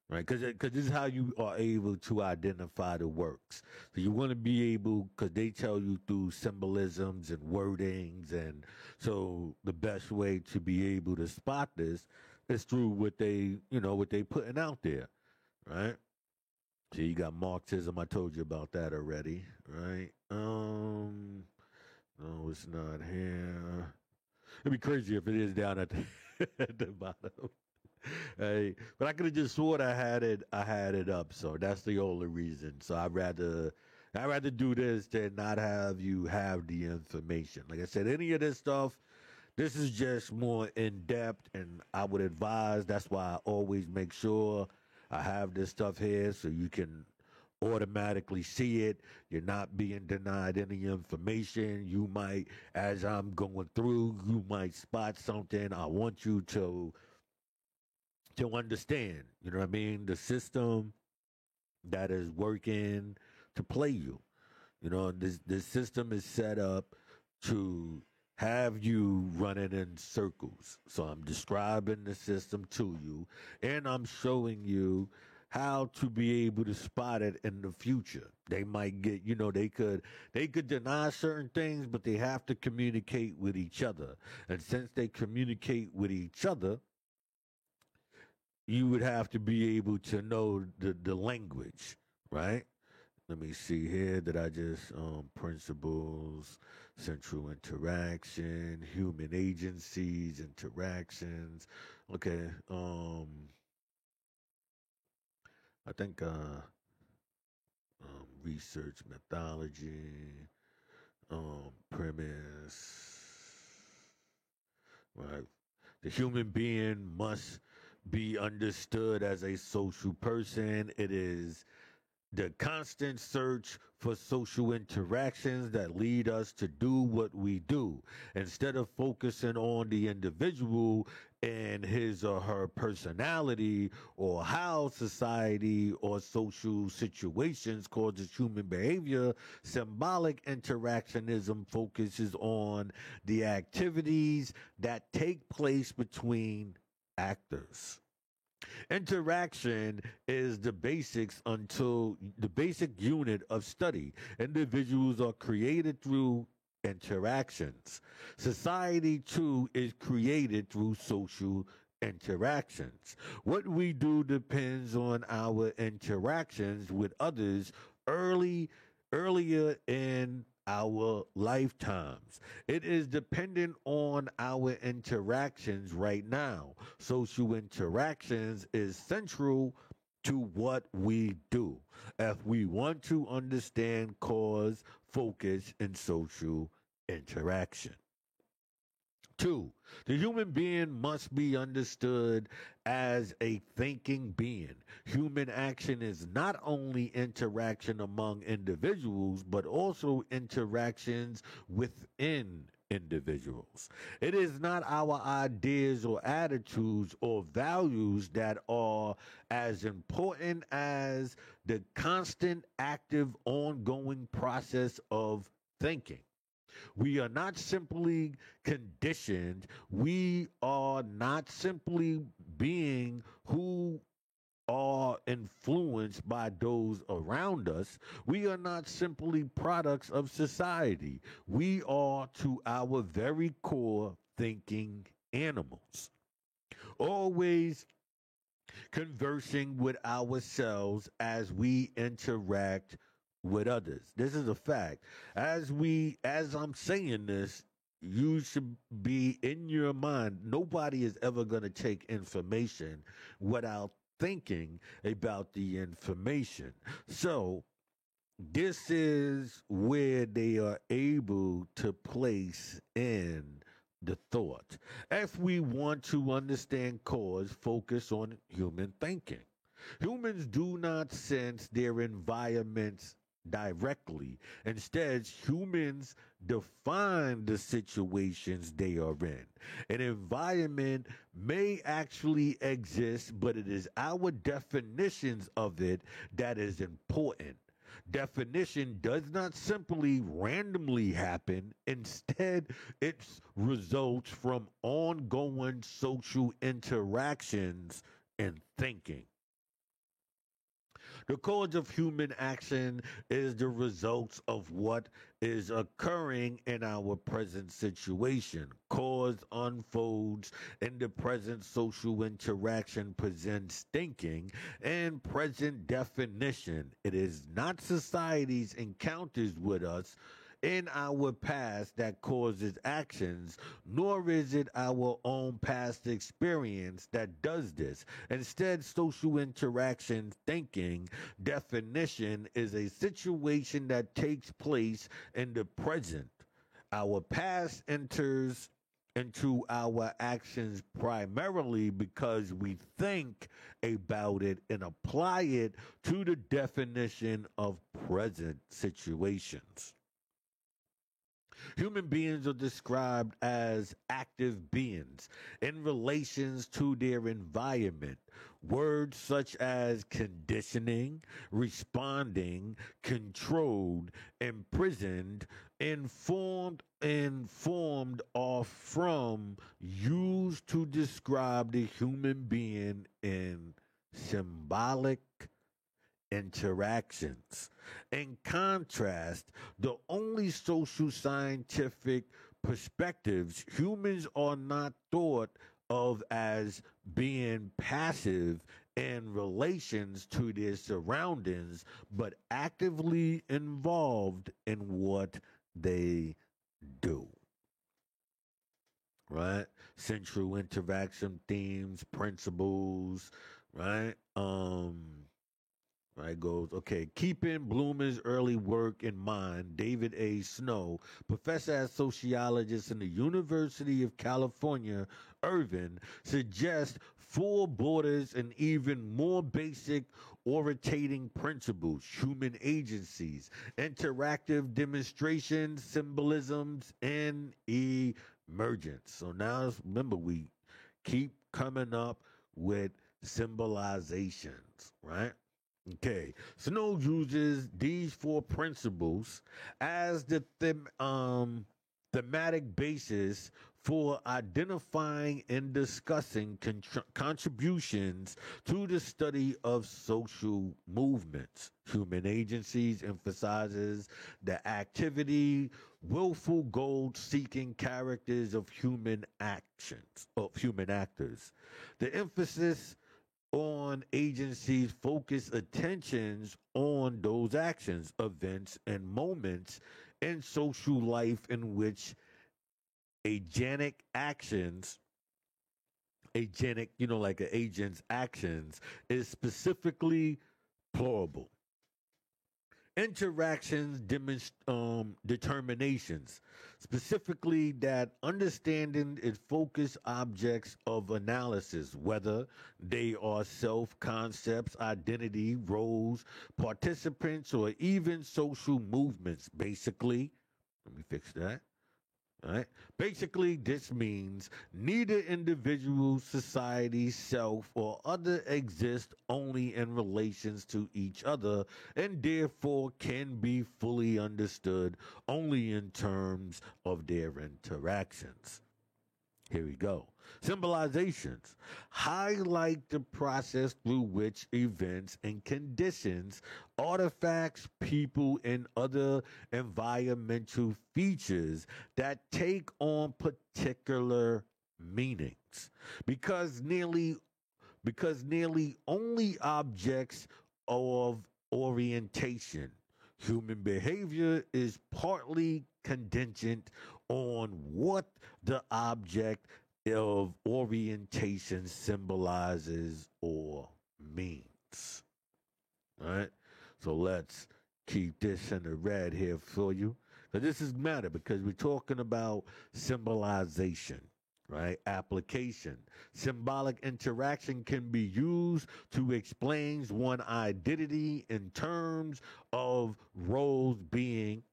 Right, because this is how you are able to identify the works. So you want to be able, because they tell you through symbolisms and wordings, and so the best way to be able to spot this is through what they putting out there, right? So you got Marxism. I told you about that already, right? No, it's not here. It'd be crazy if it is down at at the bottom. Hey, but I could have just sworn I had it up, so that's the only reason. So I'd rather do this than not have you have the information. Like I said, any of this stuff, this is just more in depth, and I would advise. That's why I always make sure I have this stuff here so you can automatically see it. You're not being denied any information. You might, as I'm going through, you might spot something. I want you to understand, you know what I mean? The system that is working to play you. You know, this system is set up to have you running in circles. So I'm describing the system to you, and I'm showing you how to be able to spot it in the future. They might get, they could deny certain things, but they have to communicate with each other. And since they communicate with each other, you would have to be able to know the language, right? Let me see here that I just principles, central interaction, human agencies, interactions. Okay, I think research methodology, premise, right? The human being must be understood as a social person. It is the constant search for social interactions that lead us to do what we do. Instead of focusing on the individual and his or her personality, or how society or social situations causes human behavior, symbolic interactionism focuses on the activities that take place between actors. Interaction is the basic unit of study. Individuals are created through interactions. Society too is created through social interactions. What we do depends on our interactions with others earlier in our lifetimes. It is dependent on our interactions right now. Social interactions is central to what we do. If we want to understand cause, focus, and social interaction. Two, the human being must be understood as a thinking being. Human action is not only interaction among individuals, but also interactions within individuals. It is not our ideas or attitudes or values that are as important as the constant, active, ongoing process of thinking. We are not simply conditioned. We are not simply being who are influenced by those around us. We are not simply products of society. We are, to our very core, thinking animals. Always conversing with ourselves as we interact with others. This is a fact. As I'm saying this, you should be in your mind. Nobody is ever going to take information without thinking about the information. So, this is where they are able to place in the thought. If we want to understand cause, focus on human thinking. Humans do not sense their environments directly. Instead, humans define the situations they are in. An environment may actually exist, but it is our definitions of it that is important. Definition does not simply randomly happen. Instead, it results from ongoing social interactions and thinking. The cause of human action is the results of what is occurring in our present situation. Cause unfolds in the present social interaction presents thinking and present definition. It is not society's encounters with us in our past that causes actions, nor is it our own past experience that does this. Instead, social interaction thinking definition is a situation that takes place in the present. Our past enters into our actions primarily because we think about it and apply it to the definition of present situations. Human beings are described as active beings in relations to their environment. Words such as conditioning, responding, controlled, imprisoned, informed are from used to describe the human being in symbolic interactions. In contrast, the only social scientific perspectives, humans are not thought of as being passive in relations to their surroundings, but actively involved in what they do. Right? Central interaction themes, principles, right? Right, goes, okay. Keeping Bloomer's early work in mind, David A. Snow, professor and sociologist in the University of California, Irvine, suggests four borders and even more basic orientating principles: human agencies, interactive demonstrations, symbolisms, and emergence. So now remember, we keep coming up with symbolizations, right? Okay, Snow uses these four principles as the thematic basis for identifying and discussing contributions to the study of social movements. Human agencies emphasizes the activity, willful goal seeking characters of human actions, of human actors. The emphasis on agencies focus attentions on those actions, events, and moments in social life in which agenic actions, agenic, like an agent's actions, is specifically plausible. interactions determinations, specifically that understanding and focus objects of analysis, whether they are self concepts, identity, roles, participants, or even social movements. Basically, let me fix that. All right. Basically, this means neither individual, society, self, or other exist only in relations to each other and therefore can be fully understood only in terms of their interactions. Here we go. Symbolizations highlight the process through which events and conditions, artifacts, people, and other environmental features that take on particular meanings. Because nearly only objects of orientation. Human behavior is partly contingent on what the object of orientation symbolizes or means. All right? So let's keep this in the red here for you. So this is matter because we're talking about symbolization, right? Application. Symbolic interaction can be used to explain one identity in terms of roles being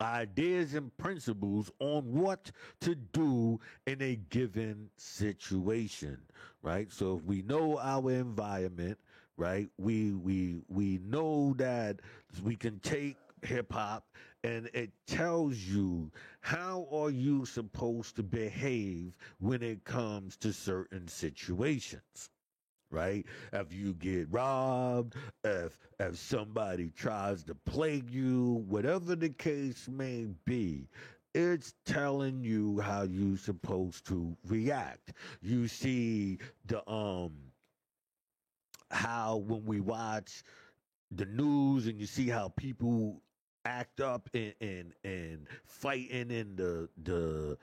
ideas and principles on what to do in a given situation, right? So if we know our environment, right, we know that we can take hip hop and it tells you how are you supposed to behave when it comes to certain situations, right? If you get robbed, if somebody tries to plague you, whatever the case may be, it's telling you how you supposed to react. You see the how when we watch the news and you see how people act up and fighting in the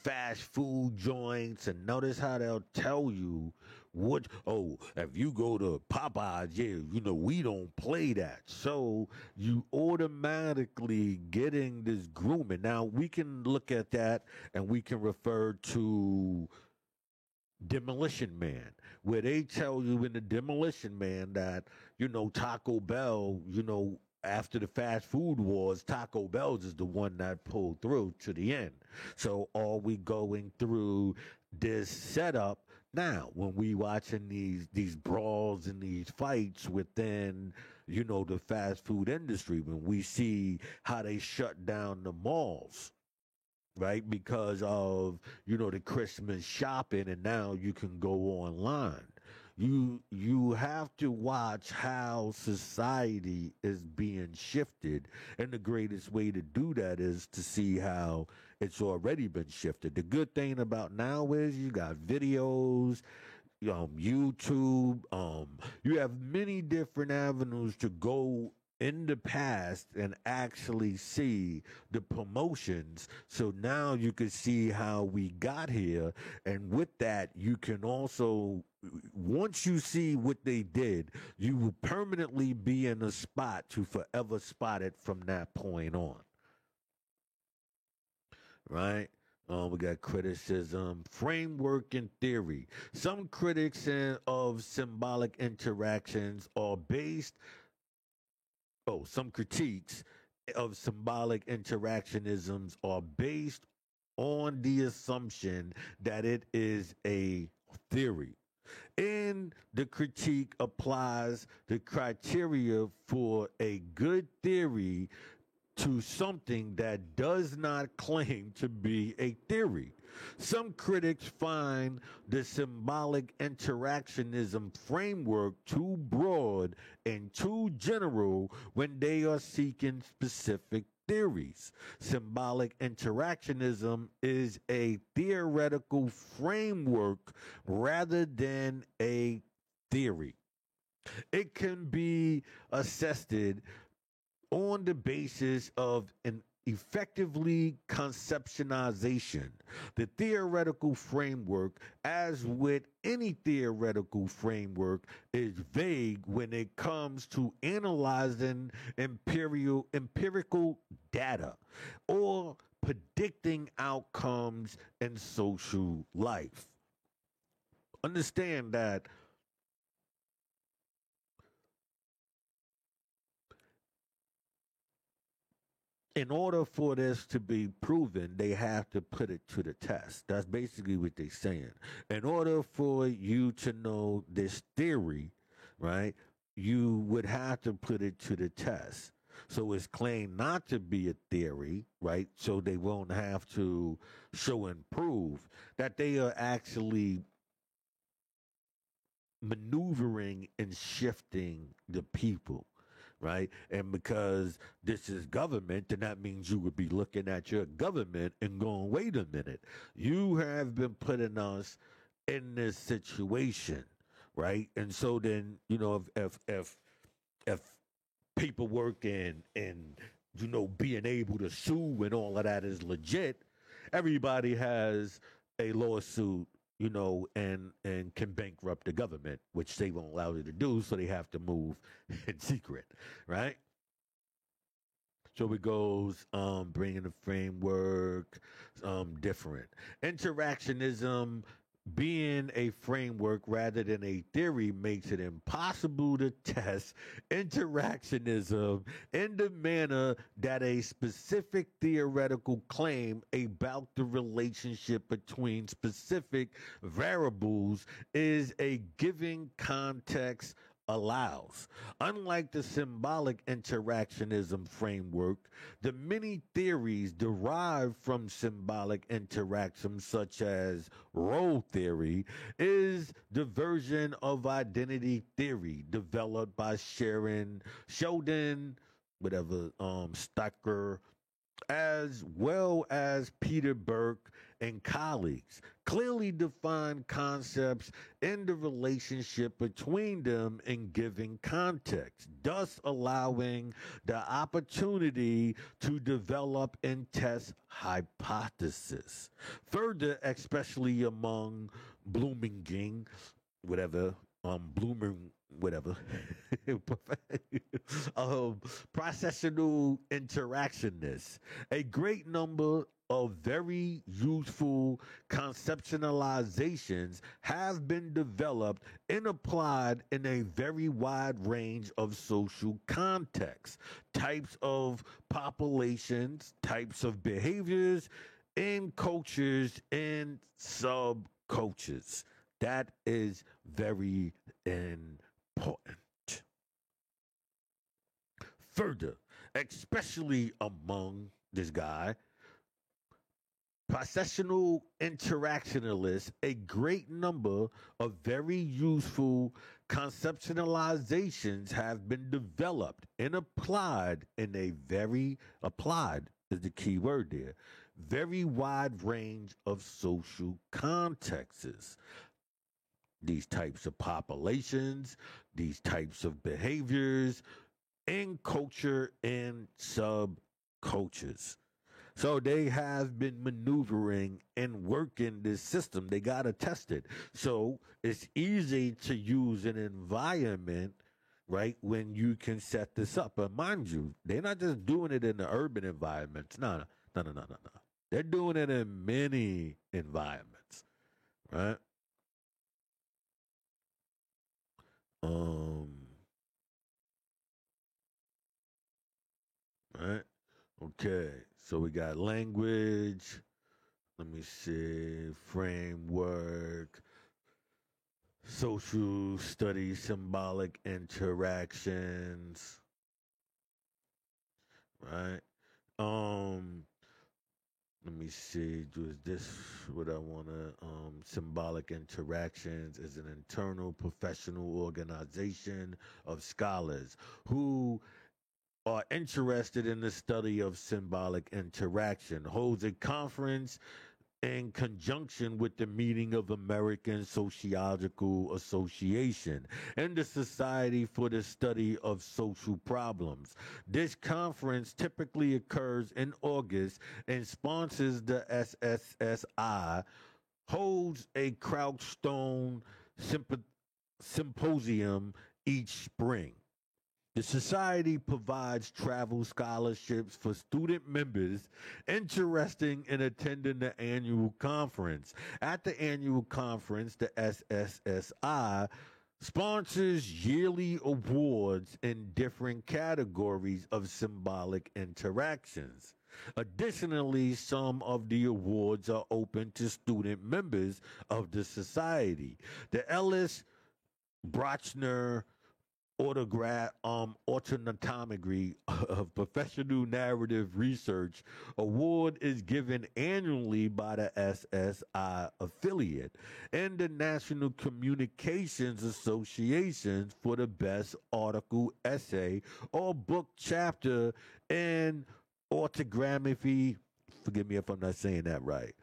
fast food joints, and notice how they'll tell you what, oh, if you go to Popeyes, yeah, we don't play that. So you automatically getting this grooming. Now we can look at that and we can refer to Demolition Man, where they tell you in the Demolition Man that, Taco Bell, after the fast food wars, Taco Bell's is the one that pulled through to the end. So are we going through this setup now when we watching these brawls and these fights within, the fast food industry, when we see how they shut down the malls, right? Because of, the Christmas shopping, and now you can go online. You have to watch how society is being shifted, and the greatest way to do that is to see how it's already been shifted. The good thing about now is you got videos, YouTube, you have many different avenues to go in the past and actually see the promotions. So now you can see how we got here. And with that, you can also, once you see what they did, you will permanently be in a spot to forever spot it from that point on. Right? We got criticism, framework, and theory. Some critics of symbolic interactions are based some critiques of symbolic interactionisms are based on the assumption that it is a theory. And the critique applies the criteria for a good theory to something that does not claim to be a theory. Some critics find the symbolic interactionism framework too broad and too general when they are seeking specific theories. Symbolic interactionism is a theoretical framework rather than a theory. It can be assessed on the basis of an effectively conceptualization. The theoretical framework, as with any theoretical framework, is vague when it comes to analyzing empirical data or predicting outcomes in social life. Understand that in order for this to be proven, they have to put it to the test. That's basically what they're saying. In order for you to know this theory, right, you would have to put it to the test. So it's claimed not to be a theory, right? So they won't have to show and prove that they are actually maneuvering and shifting the people, right? And because this is government, then that means you would be looking at your government and going, wait a minute, you have been putting us in this situation, right? And so then, you know, if paperwork and being able to sue and all of that is legit, everybody has a lawsuit, and can bankrupt the government, which they won't allow you to do, so they have to move in secret, right? So it goes, bringing the framework, different. Interactionism being a framework rather than a theory makes it impossible to test interactionism in the manner that a specific theoretical claim about the relationship between specific variables is a given context allows. Unlike the symbolic interactionism framework, the many theories derived from symbolic interaction, such as role theory, is the version of identity theory developed by Sheldon, Stucker, as well as Peter Burke and colleagues, clearly define concepts and the relationship between them in given context, thus allowing the opportunity to develop and test hypotheses. Further, especially among Bloomington, whatever, Blooming, whatever, processional interactionists. A great number of very useful conceptualizations have been developed and applied in a very wide range of social contexts, types of populations, types of behaviors, and cultures and subcultures. That is very important. Further, especially among this guy, processional interactionalists, a great number of very useful conceptualizations have been developed and applied in a applied is the key word there, very wide range of social contexts. These types of populations, these types of behaviors in culture and subcultures. So they have been maneuvering and working this system. They got to test it. So it's easy to use an environment, right, when you can set this up. But mind you, they're not just doing it in the urban environments. No. They're doing it in many environments, right? Um, right? Okay. So we got language. Let me see. Framework. Social studies, symbolic interactions. Right? Let me see. Was this what I want to? Symbolic interactions is an internal professional organization of scholars who are interested in the study of symbolic interaction, holds a conference in conjunction with the meeting of American Sociological Association and the Society for the Study of Social Problems. This conference typically occurs in August and sponsors the SSSI, holds a Crouchstone symposium each spring. The Society provides travel scholarships for student members interested in attending the annual conference. At the annual conference, the SSSI sponsors yearly awards in different categories of symbolic interactions. Additionally, some of the awards are open to student members of the Society. The Ellis Brochner Autonomometry of Professional Narrative Research Award is given annually by the SSI affiliate and the National Communications Association for the best article, essay, or book chapter in orthography. Forgive me if I'm not saying that right?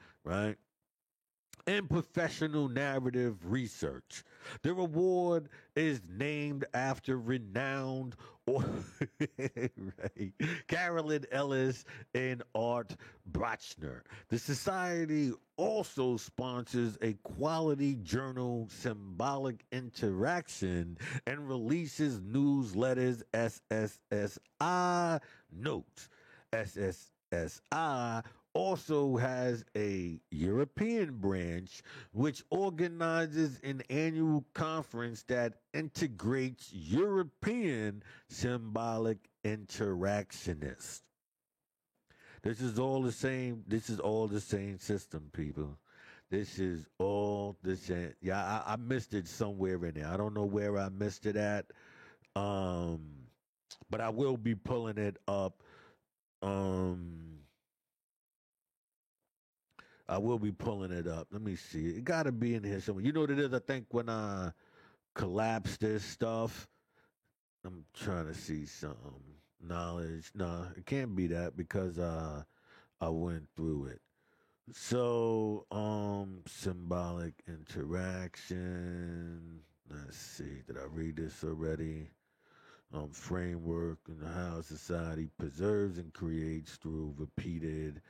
In professional narrative research. The award is named after renowned right, Carolyn Ellis and Art Brochner. The Society also sponsors a quality journal, Symbolic Interaction, and releases newsletters, SSSI Notes. SSSI also has a European branch which organizes an annual conference that integrates European symbolic interactionists. This is all the same. This is all the same system, people. This is all the same. Yeah, I missed it somewhere in there. I don't know where I missed it at. But I will be pulling it up. I will be pulling it up. Let me see. It got to be in here somewhere. You know what it is? I think when I collapse this stuff, I'm trying to see something. Knowledge. No, it can't be that because I went through it. So, symbolic interaction. Let's see. Did I read this already? Framework and how society preserves and creates through repeated.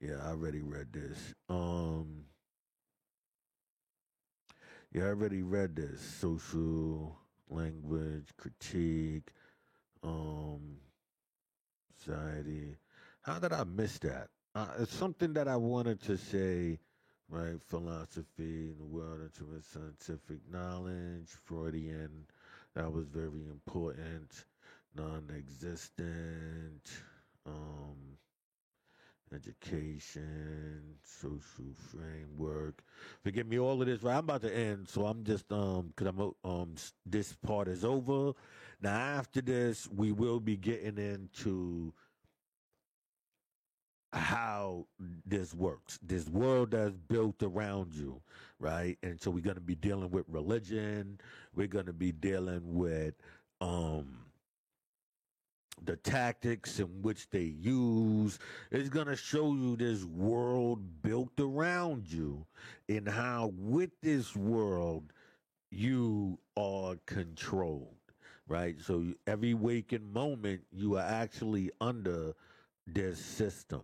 Yeah, I already read this. Yeah, I already read this. Social language critique, society. How did I miss that? It's something that I wanted to say, right? Philosophy, the world into scientific knowledge, Freudian. That was very important. Non-existent. Education, social framework. Forgive me, all of this. Right, I'm about to end, so I'm just because this part is over. Now after this, we will be getting into how this works. This world that's built around you, right? And so we're gonna be dealing with religion. We're gonna be dealing with the tactics in which they use. Is going to show you this world built around you and how with this world you are controlled, right? So every waking moment you are actually under this system,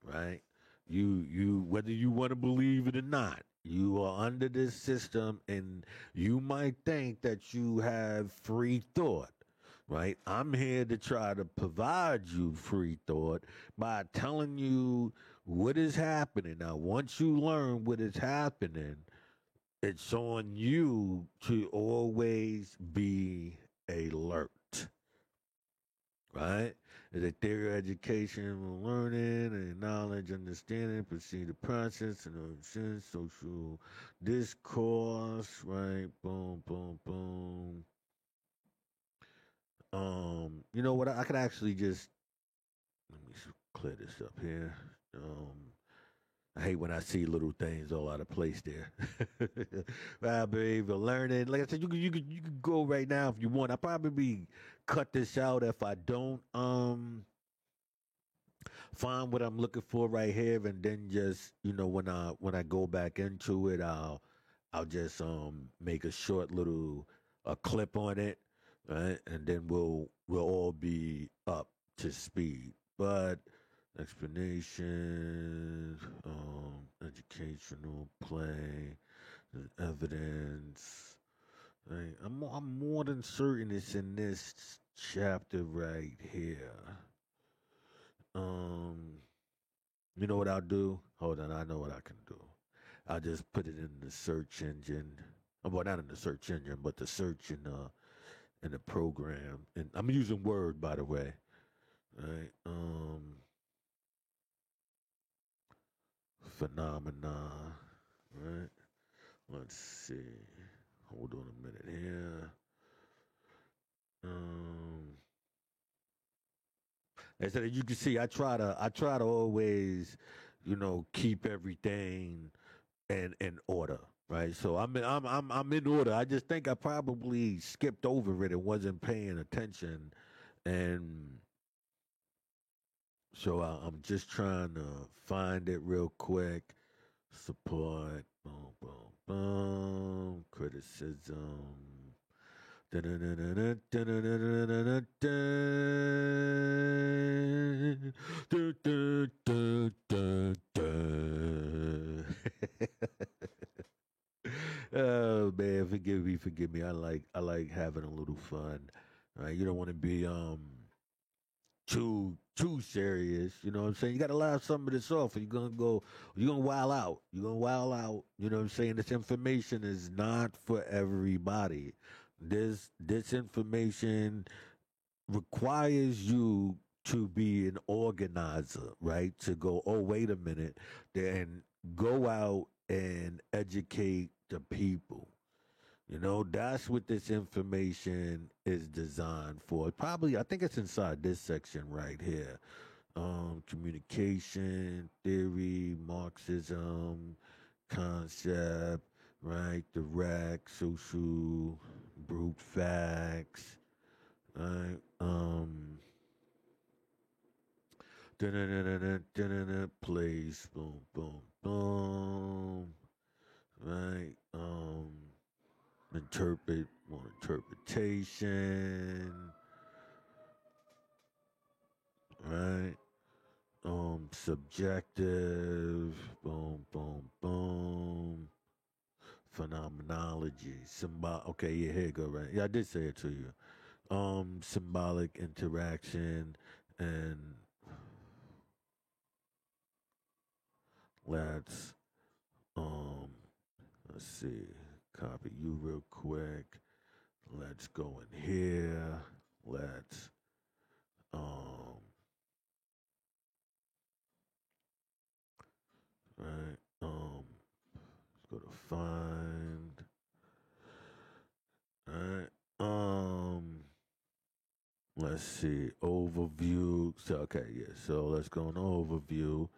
right? You whether you want to believe it or not, you are under this system and you might think that you have free thought, right? I'm here to try to provide you free thought by telling you what is happening. Now, once you learn what is happening, it's on you to always be alert, right? The theory of education, learning, and knowledge, understanding, proceed the process, and social discourse, right? Boom, boom, boom. You know what? I could actually just let me clear this up here. I hate when I see little things all out of place there. I believe learning. Like I said, you could go right now if you want. I'll probably cut this out if I don't find what I'm looking for right here, and then just when I go back into it, I'll just make a short little a clip on it, right, and then we'll all be up to speed. But explanation, educational play, evidence. Right? I'm more than certain it's in this chapter right here. Um, you know what I'll do? Hold on, I know what I can do. I'll just put it in the search engine. Well, not in the search engine, but the search in the program. And I'm using Word, by the way. Right? Phenomena. Right? Let's see. Hold on a minute here. Um, as you can see, I try to always, keep everything in order, right? So I'm in order. I just think I probably skipped over it and wasn't paying attention, and so I'm just trying to find it real quick. Support, boom, boom, boom, criticism. Oh man, forgive me. I like having a little fun. Right? You don't want to be too serious. You know what I'm saying? You gotta laugh some of this off, or you're gonna wild out. You're gonna wild out. You know what I'm saying? This information is not for everybody. This information requires you to be an organizer, right? To go, oh, wait a minute, then go out and educate the people. That's what this information is designed for. Probably, I think it's inside this section right here. Communication, theory, Marxism, concept, right? Direct, social, brute facts, right? Place, boom, boom, boom, right? Interpret, more interpretation, right? Subjective, boom, boom, boom. Phenomenology, okay, yeah, here you go, right? Yeah, I did say it to you. Symbolic interaction, and let's, um, let's see, copy you real quick. Let's go in here. Let's, um, right, let's go to find, right, let's see, overview. So, okay, yeah, so let's go in overview.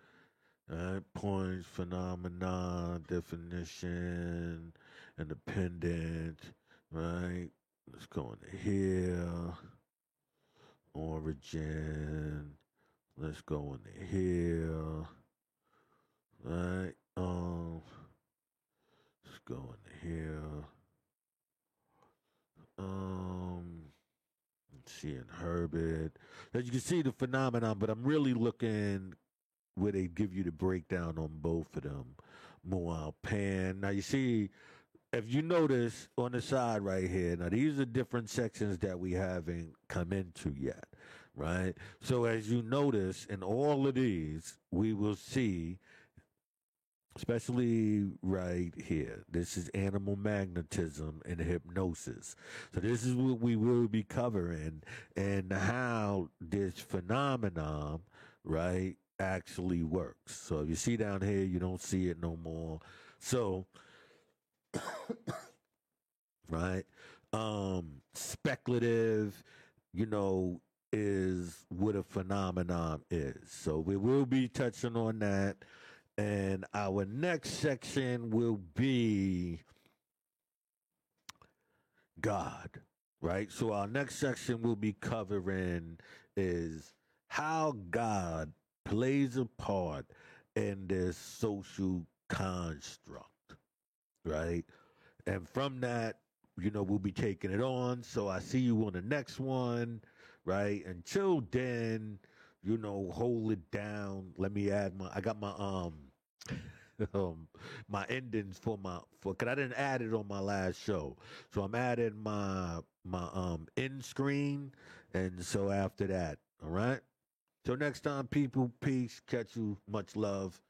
All right, points, phenomena, definition, independent, right? Let's go into here. Origin. Let's go into here. Right? Let's go into here. Let's see in Herbert. As you can see the phenomenon, but I'm really looking where they give you the breakdown on both of them. Mual Pan. Now you see, if you notice on the side right here, now these are different sections that we haven't come into yet, right? So as you notice in all of these, we will see, especially right here, this is animal magnetism and hypnosis. So this is what we will be covering and how this phenomenon, right, actually works. So if you see down here, you don't see it no more. So right? Speculative, you know, is what a phenomenon is. So we will be touching on that. And our next section will be God, right? So our next section we'll be covering is how God plays a part in this social construct, right? And from that, we'll be taking it on. So I see you on the next one, right? Until then, hold it down. Let me add I got my my endings cause I didn't add it on my last show. So I'm adding my end screen, and so after that, all right. Till next time, people, peace, catch you, much love.